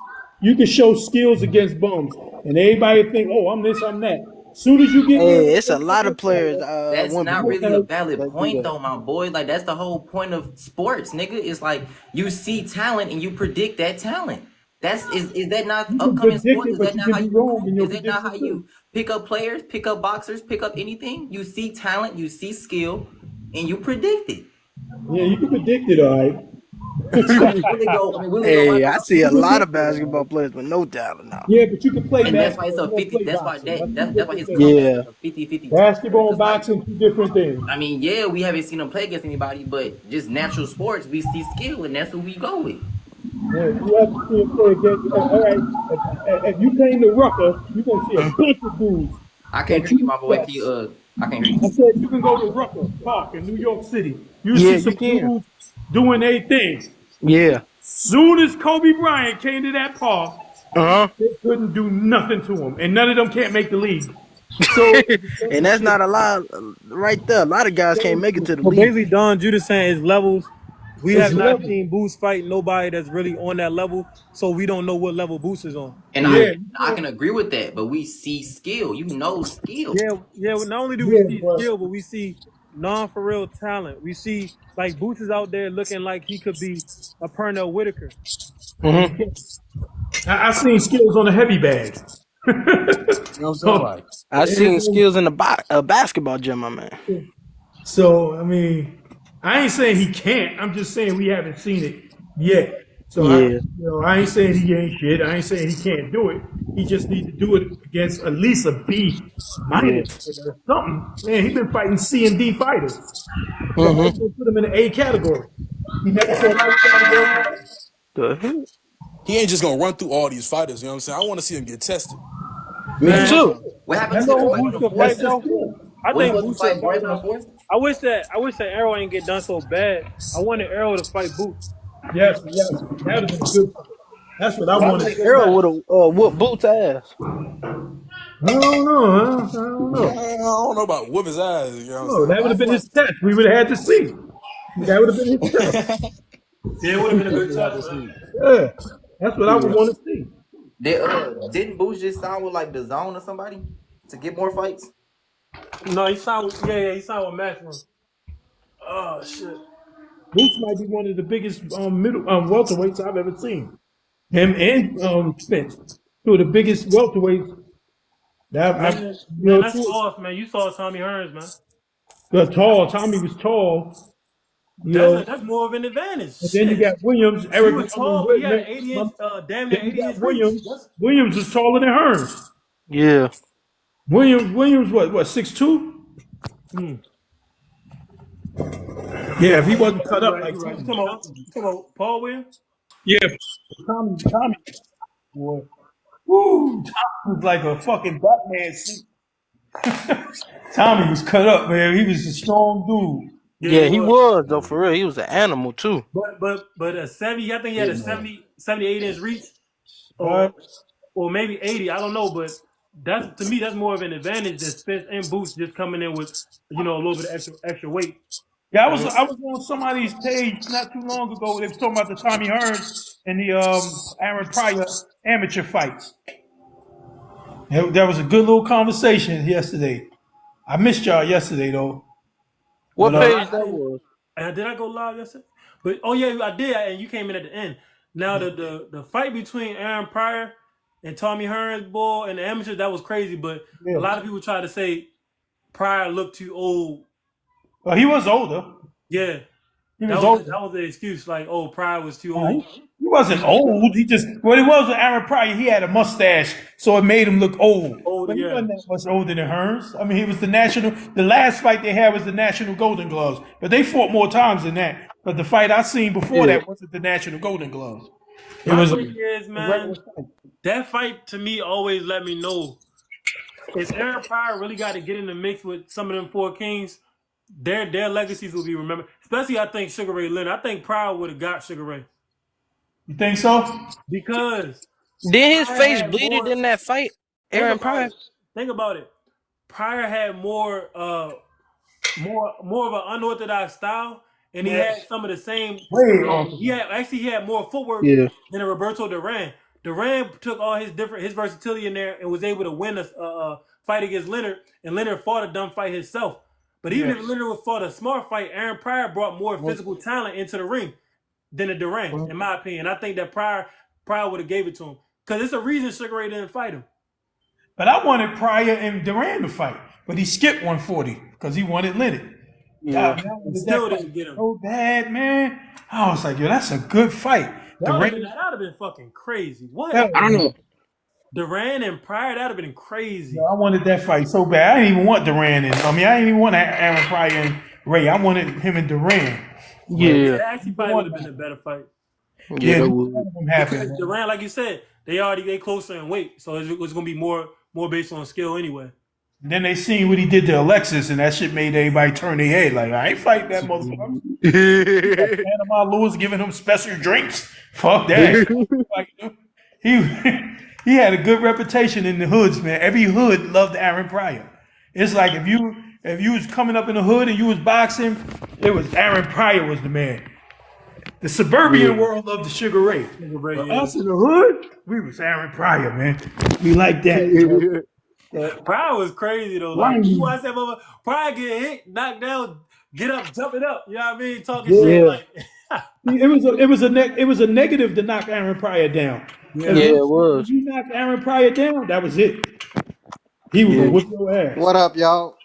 You can show skills against bums, and everybody think, "Oh, I'm this, I'm that." Soon as you get in there hey, with it's a some lot kind of of players fighter, That's want to be not a really a okay, valid that do point, that. though, my boy. Like that's the whole point of sports, nigga. It's like you see talent and you predict that talent. Is that not you can upcoming predict sports? it, Is but that you not can how be you wrong recruit? in your Is that not how prediction too. you pick up players, pick up boxers, pick up anything? You see talent, you see skill, and you predict it. Yeah, you can predict it, all right. We really go right Hey, down I to see You a can it. lot predict of it, all basketball right. players with no talent now. Yeah, but you can play And that's why it's basketball. a You don't 50. play boxing. That's two That's why different his things. comeback Yeah. is a 50-50 transfer. Basketball and Cause like, boxing, two different things. I mean, yeah, we haven't seen him play against anybody, but just natural sports, we see skill, and that's who we go with. Yeah, you have to see him play against. All right, if you came to Rucker, you're gonna see a bunch of dudes I can't that hear you, you my boy. respect. I can't hear you. I said you can go to Rucker Park in New York City. You'll Yeah, see you some can. dudes doing their thing. Yeah. Soon as Kobe Bryant came to that park, Uh-huh. they couldn't do nothing to him, and none of them can't make the league. So it's the And same that's shit. not a lot right there. A lot of guys can't Same make it shit. to the So league. basically, Don Judah saying is levels. We It's have not level. seen Boost fight nobody that's really on that level, so we don't know what level Boost is on. And Yeah, I can agree with that, but we see skill. You know skill. Yeah, yeah. Well, not only do we yeah, see but skill, but we see non for real talent. We see like Boots is out there looking like he could be a Pernell Whitaker. And he Mm-hmm. can't. I seen skills on a heavy bag. You know what I'm saying? so, Like I seen skills in the basketball gym, my man. so I mean, I ain't saying he can't. I'm just saying we haven't seen it yet. So Yeah, I ain't saying he ain't shit. I ain't saying he can't do it. He just need to do it against at least a B yeah. minus or something. Man, he been fighting C and D fighters. So how you Mm-hmm. gonna put him in the A category? He never fought light category. The hell? He ain't just gonna run through all these fighters. You know what I'm saying? I want to see him get tested. Me Man, too. What happened you That's to know the who fight all. on Boost the should fourth? That's fight just though? skill. I What he think wasn't Boost should fighting fight. Royce on the fourth? I wish that Arrow ain't get done so bad. I wanted Arrow to fight Boost. Yes, yes. That would have been a good fight. That's what I That wanted was to a good see. Arrow match. would have whooped Boots' ass. I don't know, huh? I don't I know. don't know about whoop his ass. You know what I'm No, saying? that would But I have been feel his test. We would have had to see. That would have been his test. Yeah, it would have been a good Definitely had test to for him. see. Yeah. That's what I would Yeah. want to see. Didn't Boost just sign with like the zone or somebody to get more fights? No, he signed with he signed with Matchroom. Oh shit. Boots might be one of the biggest middle welterweights I've ever seen. Him and Spence, two of the biggest welterweights that Man, that's two soft, man. You saw Tommy Hearns, man. tall. Tommy was tall, That's that's more of an advantage. and then you Shit. got Williams, He Eric. was I mean, tall, but he had an 80 inch, then damn near you 80 got inch reach. Williams. Williams is taller than Hearns. Yeah. Williams, what 6'2"? Hmm. Yeah, if he You wasn't right, cut you up right, like you right. Tommy. You talking about Paul Williams? Yeah, Tommy, boy. Woo, Tommy was like a fucking Batman suit. Tommy was cut up, man. He was a strong dude. Yeah, he Yeah, he was. was though, for real. He was an animal too. But a 70, I think he had a 78 inch reach, or But or maybe 80. I don't know, but that's to me that's more of an advantage than Spence and Boots just coming in with a little bit of extra weight. yeah, And I was on somebody's page not too long ago. They was talking about the Tommy Hearns and the Aaron Pryor amateur fights. That was a good little conversation yesterday. I missed y'all yesterday though. But What page I that didn't. was? Did I go live yesterday? But oh yeah, I did, and you came in at the end. Now the fight between Aaron Pryor and Tommy Hearns, boy, and the amateurs, that was crazy. But a yeah, lot of people try to say Pryor looked too old. well, he was older. Yeah, He that was was older. that was the excuse. Like, oh, Pryor was too He, old. he wasn't old. He just what it was with Aaron Pryor. He had a mustache, so it made him look old. Older, But he yeah. wasn't that much older than Hearns. I mean, he was the national. The last fight they had was the national Golden Gloves, but they fought more times than that. But the fight I seen before Yeah. that wasn't the national Golden Gloves. It My was a thing is, regular man, fight. that fight to me always let me know if Aaron Pryor really got to get in the mix with some of them four kings, their legacies will be remembered. Especially, I think Sugar Ray Leonard. I think Pryor would have got Sugar Ray You think so? because Did his Pryor face had bleeded more. in that fight, Think Aaron about Pryor? it. Think about it. Pryor had more of an unorthodox style, and he Man, had some of the same. way off. He had more footwork Yeah. than a Roberto Duran. Duran took all his versatility in there and was able to win a fight against Leonard, and Leonard fought a dumb fight himself. But even Yeah. if Leonard would fought a smart fight, Aaron Pryor brought more physical talent into the ring than a Duran, in my opinion. I think that Pryor would have gave it to him because it's a reason Sugar Ray didn't fight him. But I wanted Pryor and Duran to fight, but he skipped 140 because he wanted Leonard. Yeah. God, man, I And wanted that still fight didn't get him. so bad, man. I was like, yo, that's a good fight. Duran, That would have been fucking crazy. What? hell I don't yeah. know. Duran and Pryor, that'd have been Yo, crazy. I wanted that fight so bad. I didn't even want Duran and I didn't even want Aaron Pryor and Ray. I wanted him and Duran. But Yeah, Yeah. that actually neither probably would one have been a happened. better fight Yeah, Yeah, that neither would. one of them happened, because man. Duran, like you said, they closer in weight, so it was gonna be more based on skill anyway. And then they seen what he did to Alexis, and that shit made everybody turn their head. Like, I ain't fighting that motherfucker. Like Panama Lewis giving him special drinks. Fuck that. Like, he he had a good reputation in the hoods, man. Every hood loved Aaron Pryor. It's like if you was coming up in the hood and you was boxing, it was Aaron Pryor was the man. The suburban world loved the Sugar Ray. Sugar Ray, But yeah. us in the hood, we was Aaron Pryor, man. We like that. Pride was crazy though. Like you Ryan, watch that mother, Pride get hit, knocked down, get up, jumping up. You know what I mean? Talking yeah. shit like, It was a negative to knock Aaron Pryor down. Because yeah. Yeah, it when was. you knocked Aaron Pryor down, that was it. He was Yeah. gonna whip your ass. What up, y'all?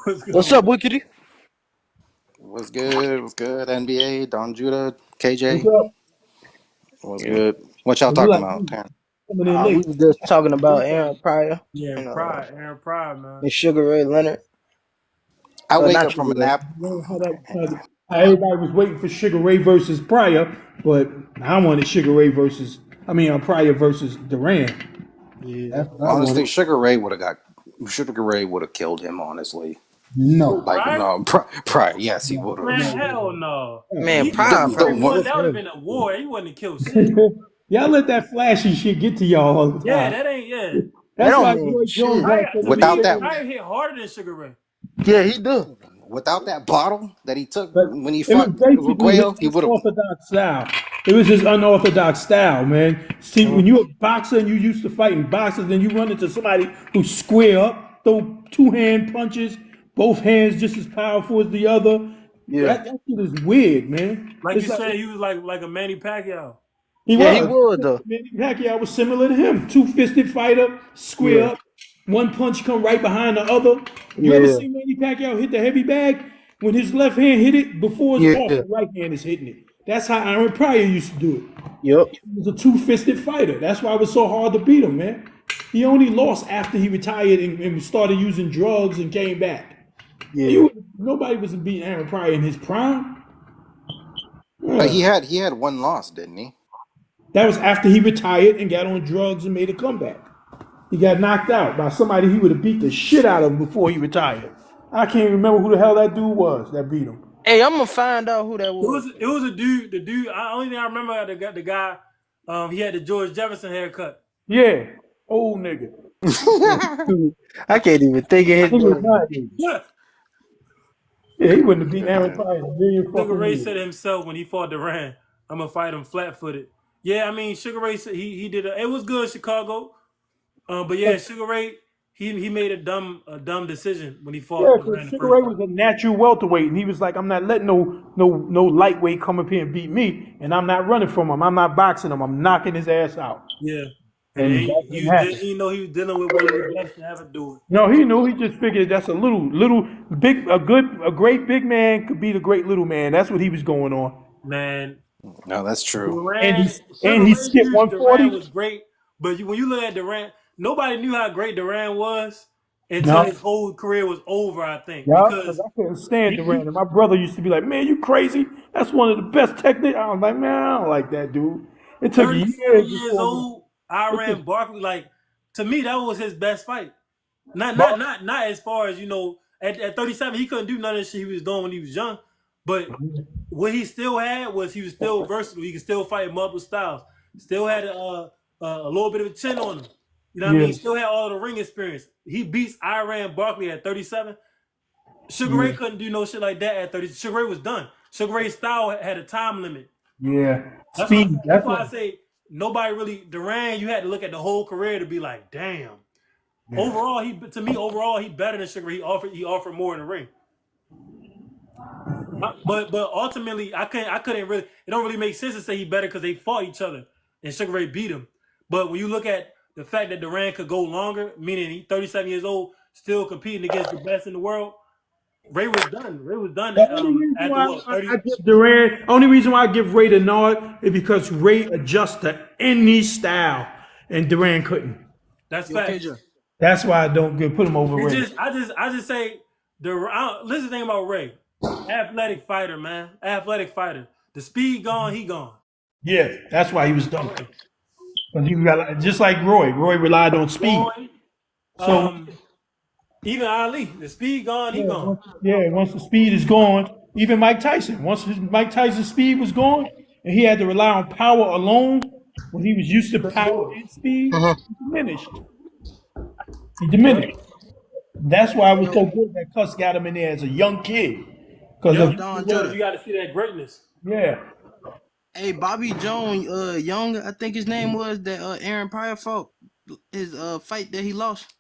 What's What's going up, on? Wickedy? What's good? What's good? NBA, Don Judah, What's KJ. up? What's Yeah. good? What y'all You talking like about, me Terrence? coming in We late. was just talking about Recap. Aaron Pryor Yeah, and Pride, Aaron Pride, man. Sugar Ray Leonard. I wake Not up from Sugar a Ray. nap. How everybody was waiting for Sugar Ray versus Pryor, but I wanted Sugar Ray versus, Pryor versus Durant. Yeah. That's what I Honestly, wanted. Sugar Ray would have killed him. Honestly, Who, No. like Pride? no, prior. Yes, he would have. Man, hell no. Man, The Pryor the probably He would won. have one That would have killed him. been a war. He wouldn't have killed shit. Y'all let that flashy shit get to y'all all the Yeah, time. that ain't, yeah. That That's don't why mean Roy Jones shit. had Pride, so to many me, without fans. that Pride hit harder than Sugar Ray. Yeah, he do. without that bottle that he took But when he it was fought basically his Reguayo, he would have. unorthodox style. It was his unorthodox style, man. See, when you're a boxer and you used to fight in boxers, then you run into somebody who square up, throw two-hand punches, both hands just as powerful as the other. Yeah. That shit is weird, man. Like It's you like said, he was like a Manny Pacquiao. he Yeah, he was. was though. Manny Pacquiao was similar to him. Two-fisted fighter, square Yeah. up, one punch come right behind the other. You ever Yeah. see Manny Pacquiao hit the heavy bag? When his left hand hit it, before it's off, Yeah. the right hand is hitting it. That's how Aaron Pryor used to do it. Yep. He was a two-fisted fighter. That's why it was so hard to beat him, man. He only lost after he retired and started using drugs and came back. Yeah. Nobody was beating Aaron Pryor in his prime. He had one loss, didn't he? That was after he retired and got on drugs and made a comeback. He got knocked out by somebody he would have beat the shit out of him before he retired. I can't remember who the hell that dude was that beat him. Hey, I'm gonna find out who that It was. was it was a dude. The dude. Only thing I remember the guy. He had the George Jefferson haircut. Yeah, old nigga. I can't even think of I his think it was name. that nigga. Yeah, he wouldn't have beaten Aaron Pryor in a million Sugar fucking Ray years. said himself when he fought Durant, "I'm gonna fight him flat-footed." Yeah, I mean Sugar Ray said he did. It was good Chicago. But yeah, Sugar Ray he made a dumb decision when he Yeah, fought because Durant the Sugar first Ray time. was a natural welterweight, and he was like, "I'm not letting no lightweight come up here and beat me, and I'm not running from him. I'm not boxing him. I'm knocking his ass out." Yeah, and And then that didn't happen. he know he was dealing with one of the best to ever do it. No, he knew. He just figured that's a little big, a great big man could beat a great little man. That's what he was going on. Man, No, that's true. And he Durant, and Sugar he Ray skipped knew Durant 140. was great, but when you look at Durant, nobody knew how great Durant was until No, his whole career was over. I think yeah, because because I couldn't stand Durant. he And my brother used to be like, "Man, you crazy? That's one of the best techniques." I was like, "Man, I don't like that dude." It took 37 years years before. old. I It took, ran Barkley like to me that was his best fight. Not not but not not as far as at 37 he couldn't do none of the shit he was doing when he was young, but what he still had was he was still versatile. He could still fight multiple styles. Still had a little bit of a chin on him. You know what I yeah, mean? Still had all the ring experience. He beats Iran Barkley at 37. Sugar yeah, Ray couldn't do no shit like that at 30. Sugar Ray was done. Sugar Ray's style had a time limit. yeah. That's why. Speed. That's That's why what. I say nobody really Duran. You had to look at the whole career to be like, damn. Yeah. Overall, he better than Sugar. He offered more in the ring. But ultimately, I couldn't really. It don't really make sense to say he better because they fought each other and Sugar Ray beat him. But when you look at the fact that Durant could go longer, meaning he's 37 years old, still competing against the best in the world, Ray was done. Ray was done The only reason after why what I 30. give Durant, only reason why I give Ray the nod is because Ray adjusts to any style, and Durant couldn't. That's Yo, facts. KJ. That's why I don't put him over It Ray. just I just say listen to the thing about Ray, athletic fighter, man, athletic fighter. The speed gone, he gone. Yeah, that's why he was done. Because you got just like Roy. Roy relied on speed. Roy, So even Ali, the speed gone, he gone. once the speed is gone, even Mike Tyson. Mike Tyson's speed was gone, and he had to rely on power alone. When he was used to Couldn't power do it. and speed, Uh-huh. he diminished. He Yep. diminished. That's why it was Yo, so good that Cuss got him in there as a young kid. Because Yep. of Don Because Judah. you got to see that greatness. yeah, Hey, Bobby Jones, Young, I think his name was that Aaron Pryor fought his fight that he lost.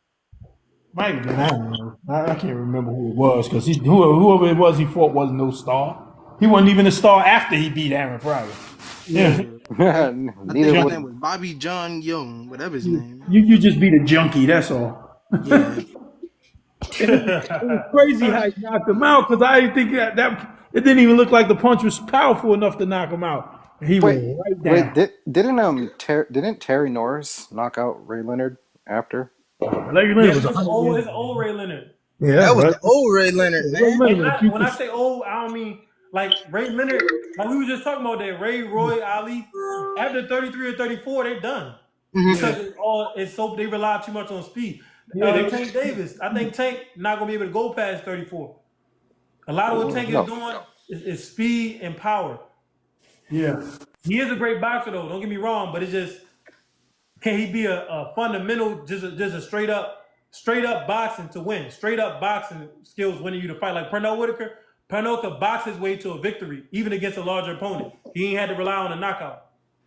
Might have been. I don't know. I can't remember who it was because whoever it was he fought wasn't no star. He wasn't even a star after he beat Aaron Pryor. Yeah. Yeah, I Neither think his was. name was Bobby John Young, whatever his You, name. you just beat a junkie. That's all. Yeah. And it was crazy how he knocked him out because I didn't think that it didn't even look like the punch was powerful enough to knock him out. And he Wait, went right wait. down. Didn't Terry Norris knock out Ray Leonard after? Larry Leonard Yes, was it's 100 old. years It's old. old Ray Leonard. Yeah, That was right. the old Ray Leonard, Ray man. Leonard And was a not, piece when of I say old, I don't mean like Ray Leonard. Like we were just talking about that Ray, Roy, Ali. After 33 or 34, they're done Hmm. yeah, because it's so they rely too much on speed. yeah. Tank Davis, I think Tank not gonna be able to go past 34. A lot of what Tank is No. doing is speed and power. Yeah. He is a great boxer though. Don't get me wrong, but it's just can he be a fundamental, just a straight up boxing to win? Straight up boxing skills winning you the fight. Like Pernell Whitaker, Pernell could box his way to a victory, even against a larger opponent. He ain't had to rely on a knockout.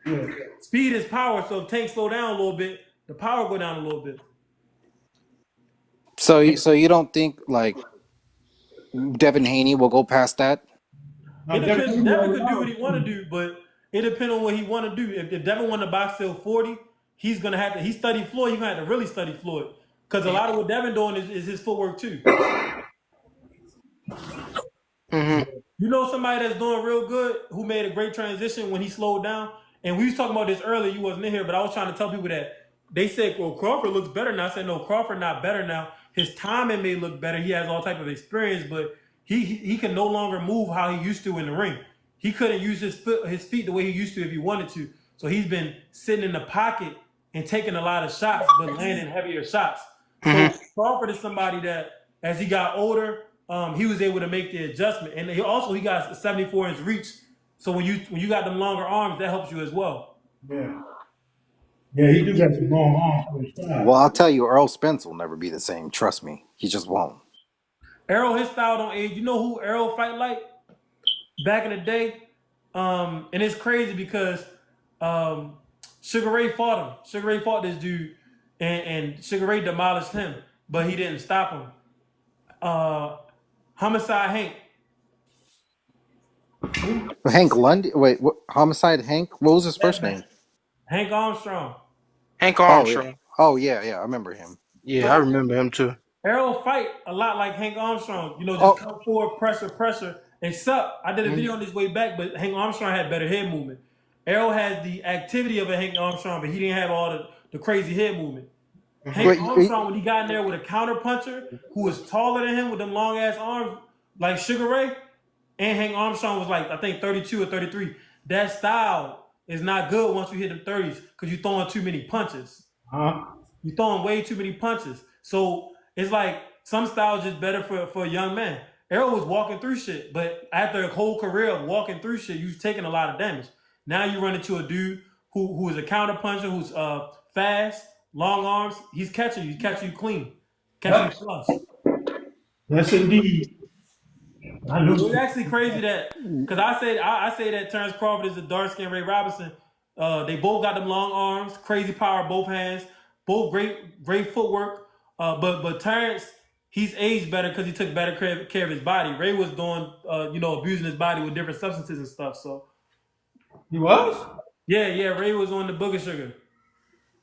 Yeah. Speed is power, so if Tank slow down a little bit, the power go down a little bit. So you don't think like Devin Haney will go past that? It Now, Devin depends. Haney Devin already could do what out. he want to do, but it depends on what he want to do. If Devin want to box till 40, he's gonna have to. He studied Floyd. He's gonna have to really study Floyd because a lot of what Devin doing is his footwork too. Hmm. You know somebody that's doing real good who made a great transition when he slowed down. And we was talking about this earlier. You wasn't in here, but I was trying to tell people that they said, "Well, Crawford looks better now." I said, "No, Crawford not better now. His timing may look better. He has all type of experience, but he can no longer move how he used to in the ring. He couldn't use his feet the way he used to if he wanted to. So he's been sitting in the pocket and taking a lot of shots, but landing heavier shots. Hmm. So Crawford is somebody that, as he got older, he was able to make the adjustment, and he got a 74-inch reach. So when you got them longer arms, that helps you as well. Yeah. Yeah, he do got some long arms for his Well, size. I'll tell you, Earl Spence will never be the same. Trust me, he just won't. Errol, his style don't age. You know who Errol fight like back in the day? And it's crazy because um, Sugar Ray fought him. Sugar Ray fought this dude, and Sugar Ray demolished him, but he didn't stop him. Uh, Homicide Hank. Hank Lundy. Wait, what, Homicide Hank. What was his first That name? Hank Armstrong. Hank Oh yeah. Armstrong. Oh yeah, yeah. I remember him. Yeah, I So remember him too. Errol fight a lot like Hank Armstrong. You know, just Oh, come forward, pressure. Except I did a Hmm. video on this way back, but Hank Armstrong had better head movement. Errol had the activity of a Hank Armstrong, but he didn't have all the crazy head movement. Hmm. Hank wait. Armstrong, when he got in there with a counter puncher who was taller than him with them long ass arms, like Sugar Ray, and Hank Armstrong was like, I think 32 or 33. That style is not good once you hit the 30s because you're throwing too many punches. Huh? You're throwing way too many punches. So it's like some styles just better for a young man. Errol was walking through shit, but after a whole career of walking through shit, you've taken a lot of damage. Now you run into a dude who is a counter puncher, who's fast, long arms. He's catching you clean, catching you Yep. flush. Yes, indeed. I It was knew. actually crazy that because I say that Terrence Crawford is the dark skinned Ray Robinson. They both got them long arms, crazy power, both hands, both great footwork. But Terrence, he's aged better because he took better care of his body. Ray was doing abusing his body with different substances and stuff. So He was? yeah, Ray was on the booger sugar.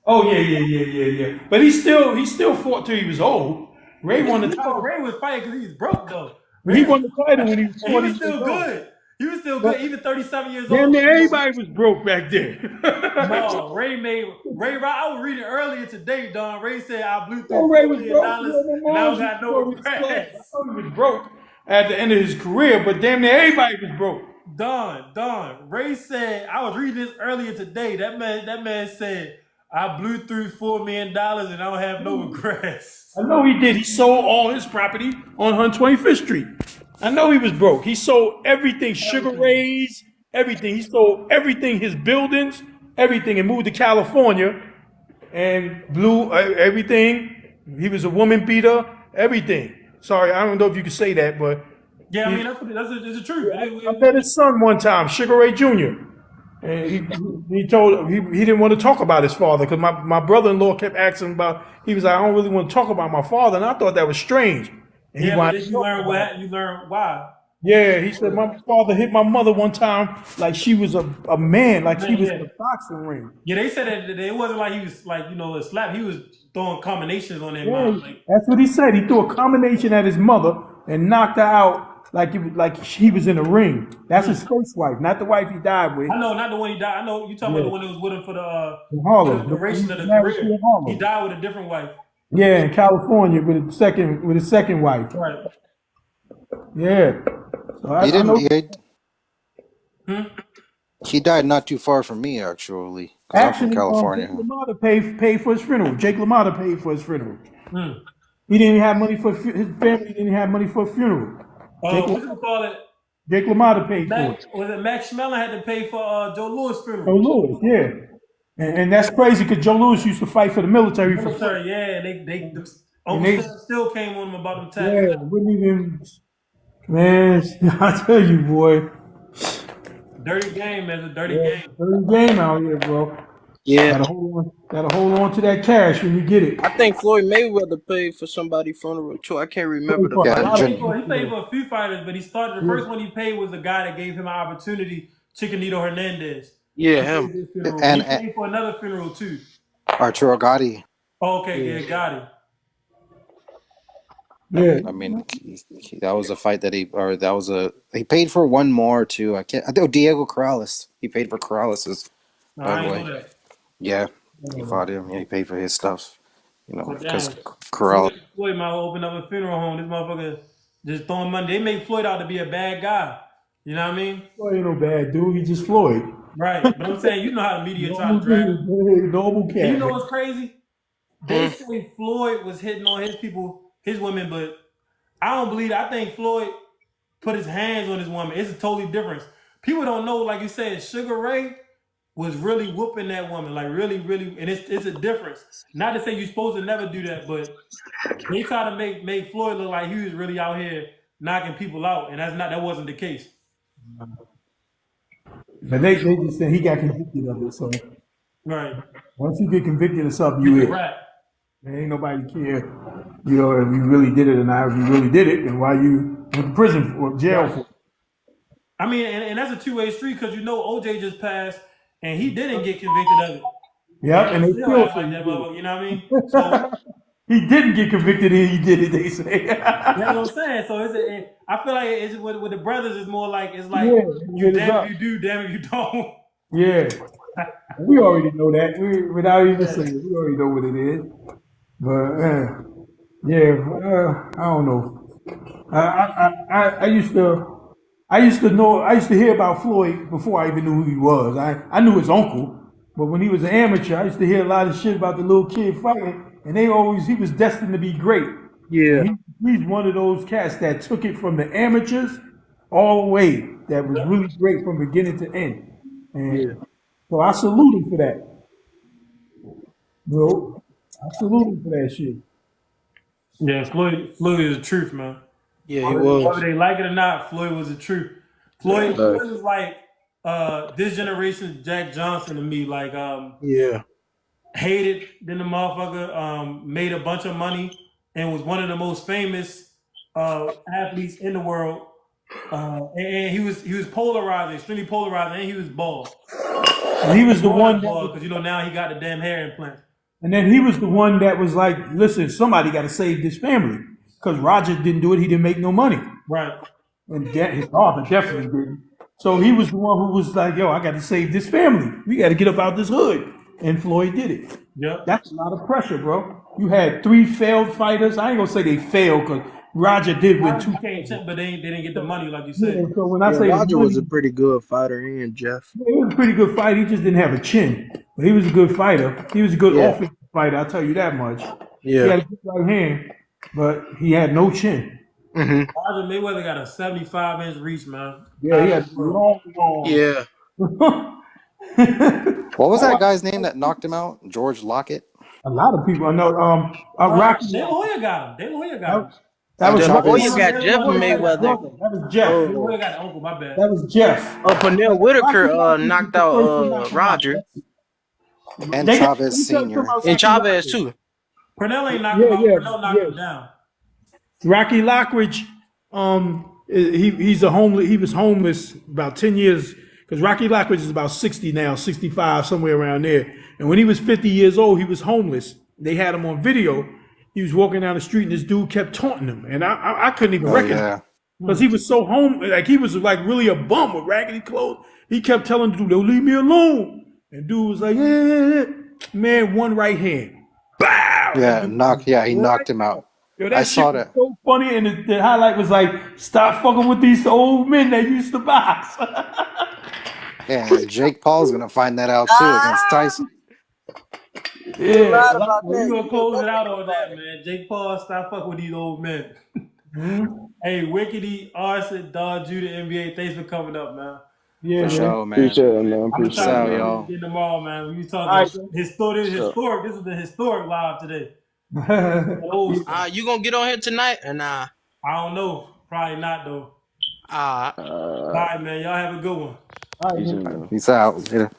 Oh yeah. But he still fought till he was old. Ray Yeah, won the you know title. Ray was fighting because he was broke though. He Ray was, won the title when he was and he 40 was years still old. good. He was still But good, even 37 years damn old. near everybody was broke back then. No, I was reading earlier today, Don. Ray said I blew through Oh, Ray $4 was million broke. You dollars know, my and I mom's don't used got to no go to his class. I regrets. know he was broke at the end of his career, but damn near everybody was broke. Don. Ray said I was reading this earlier today. That man said I blew through $4 million and I don't have no regrets. I know he did. He sold all his property on 125th Street. I know he was broke. He sold everything, Sugar Everything. Rays, everything. He sold everything, his buildings, everything, and moved to California and blew everything. He was a woman beater, everything. Sorry, I don't know if you can say that, but Yeah, I he, mean that's the truth. I met his son one time, Sugar Ray Jr. And he told he didn't want to talk about his father because my brother-in-law kept asking about. He was like, I don't really want to talk about my father, and I thought that was strange. And he Yeah, but wanted then to you talk learn about it. what you learn why. Yeah, he said my father hit my mother one time like she was a man, like she Man, was in yeah. a boxing ring. Yeah, they said that it wasn't like he was like, a slap. He was throwing combinations on their Yeah, mom. Like, that's what he said. He threw a combination at his mother and knocked her out like he was in a ring. That's his first wife, not the wife he died with. I know, not the one he died. I know you talking about Yeah, the one that was with him in for the Harlem. The one he duration of was the married to career. in He Harlem. died with a different wife. Yeah, in California with his second wife. Right. Yeah. So He I didn't. know. Hmm? He died not too far from me actually, because I'm from Actually, Jake California. LaMotta paid for his funeral. Jake LaMotta paid for his funeral. Hmm. He didn't have money for his family. Didn't have money for a funeral. Jake What you call it? Jake LaMotta paid for it. Max Schmeling had to pay for Joe Louis' Joe funeral? Lewis, yeah. And that's crazy because Joe Lewis used to fight for the military for free. Military, yeah. They And Uncle they, Sam still came on him about them taxes. yeah, wouldn't even, man, I tell you, boy, Dirty game, man. It's a dirty yeah, game. dirty game out here, bro. Yeah, Gotta hold on to that cash when you get it. I think Floyd Mayweather paid for somebody's funeral too. I can't remember Pay the for a Yeah, He lot fighter. of paid J- for people's he paid funeral. for a few fighters, but he started the Yeah, first one he paid was the guy that gave him an opportunity, Chicanito Hernandez. Yeah, He paid him. his funeral, but he and paid for another funeral too. Arturo Gotti. Oh, okay, Yeah. yeah, got it. yeah. I mean, that was a fight that he paid for one more too. I can't. I think Diego Corrales. He paid for Corrales's. No, By the I ain't know way, that. yeah, he fought him. Yeah, he paid for his stuff. So Because damn, Corrales. Floyd might open up a funeral home. This motherfucker just throwing money. They make Floyd out to be a bad guy. You know what I mean? Floyd ain't no bad dude. He just Floyd. Right. But I'm saying, you know how the media try to Normal drag him. dude, normal And you cat, know man. what's crazy? They Hmm. say Floyd was hitting on his people, his women, but I don't believe that. I think Floyd put his hands on his woman. It's a totally difference. People don't know, like you said, Sugar Ray was really whooping that woman, like really, really, and it's a difference. Not to say you're supposed to never do that, but they try to make Floyd look like he was really out here knocking people out, and that wasn't the case. But they just said he got convicted of it. So Right. once you get convicted of something, It's you a it. rap. There ain't nobody care, if you really did it or not. If you really did it, then why you went to prison or jail Right. for? I mean, and that's a two-way street because OJ just passed and he didn't get convicted of it. And Yep, and they they still still act say like he that did motherfucker, you know what I mean? it. So He didn't get convicted, and he did it. They say. that's what I'm saying. So I feel like it's with the brothers, it's more like it's like Yeah, you it is damn up. if you do, damn if you don't. Yeah, we already know that. Without even Yeah. saying, we already know what it is. But yeah, I don't know. I used to hear about Floyd before I even knew who he was. I knew his uncle, but when he was an amateur, I used to hear a lot of shit about the little kid fighting, and he was destined to be great. Yeah. And he's one of those cats that took it from the amateurs all the way, that was really great from beginning to end. Yeah. And so I salute him for that, bro. I salute him for that shit. Yeah, Floyd is the truth, man. Yeah, he Whether was. they like it or not, Floyd was the truth. Floyd was like this generation's Jack Johnson to me. Like Yeah. hated than the motherfucker, made a bunch of money, and was one of the most famous athletes in the world. And he was polarizing, extremely polarizing, and he was bald. And he was the Growing one up that bald was, because now he got the damn hair implant. and then he was the one that was like, listen, somebody got to save this family because Roger didn't do it. He didn't make no money, Right. and his father definitely didn't. So he was the one who was like, yo, I got to save this family. We got to get up out this hood, and Floyd did it. Yep. That's a lot of pressure, bro. You had three failed fighters. I ain't gonna say they failed because Roger did win Roger two became titles. champ, but they didn't get the money, like you Yeah, said. so when I Yeah, say the Roger was money, a pretty good fighter, and Jeff. it was a pretty good fight. He just didn't have a chin. But he was a good fighter. He was a good Yeah. offensive fighter, I'll tell you that much. He Yeah. had a good right hand, but he had no chin. Hmm. Roger Mayweather got a 75-inch reach, man. Yeah, he Out of had this world. long Yeah. arms. What was that guy's name that knocked him out? George Lockett. A lot of people I know. Uh, Rocky. De La Hoya got him. De La Hoya got him. That And was Hoya Chavez. got Floyd Jeff Mayweather's Mayweather. brother. That was Jeff. Oh, got the uncle. My bad. That was Jeff. Pernell Rocky Whitaker Lockwood was knocked the out first to knock him out. Roger And They got Chavez they talking Sr. about and Rocky Chavez Lockwood. too. Pernell ain't knocked him Yeah, out. yeah, Pernell knocked yeah. him down. Rocky Lockridge, he was homeless about 10 years because Rocky Lockridge is about 60 now, 65, somewhere around there. And when he was 50 years old, he was homeless. They had him on video. He was walking down the street and this dude kept taunting him. And I couldn't even Oh recognize yeah. because he was so like he was like really a bum with raggedy clothes. He kept telling the dude, "Don't leave me alone." And dude was like, "Yeah, yeah, yeah." Man, one right hand. Bow! That Yeah, dude he was knocked right him out. out. Yo, I that shit saw was that. so funny. And the highlight was like, "Stop fucking with these old men that used to box." Yeah, and Jake Paul's gonna find that out too against Tyson. You're Yeah. right a lot- about that. We gonna close it out on that, man. Jake Paul, stop fucking with these old men. Mhm. Hey, Wickedy, Arson, Don Judah, NBA, thanks for coming up, man. Yeah, For man. sure, man. Appreciate it, man. I'm gonna Peace try to Appreciate it, out, do man. it y'all. again tomorrow, man. We All talking right. So, historic. This is the historic live today. Old Yeah. stuff. You gonna get on here tonight and I don't know. Probably not though. uh All right, man. Y'all have a good one. All right, you man. too, man. Peace out. Later.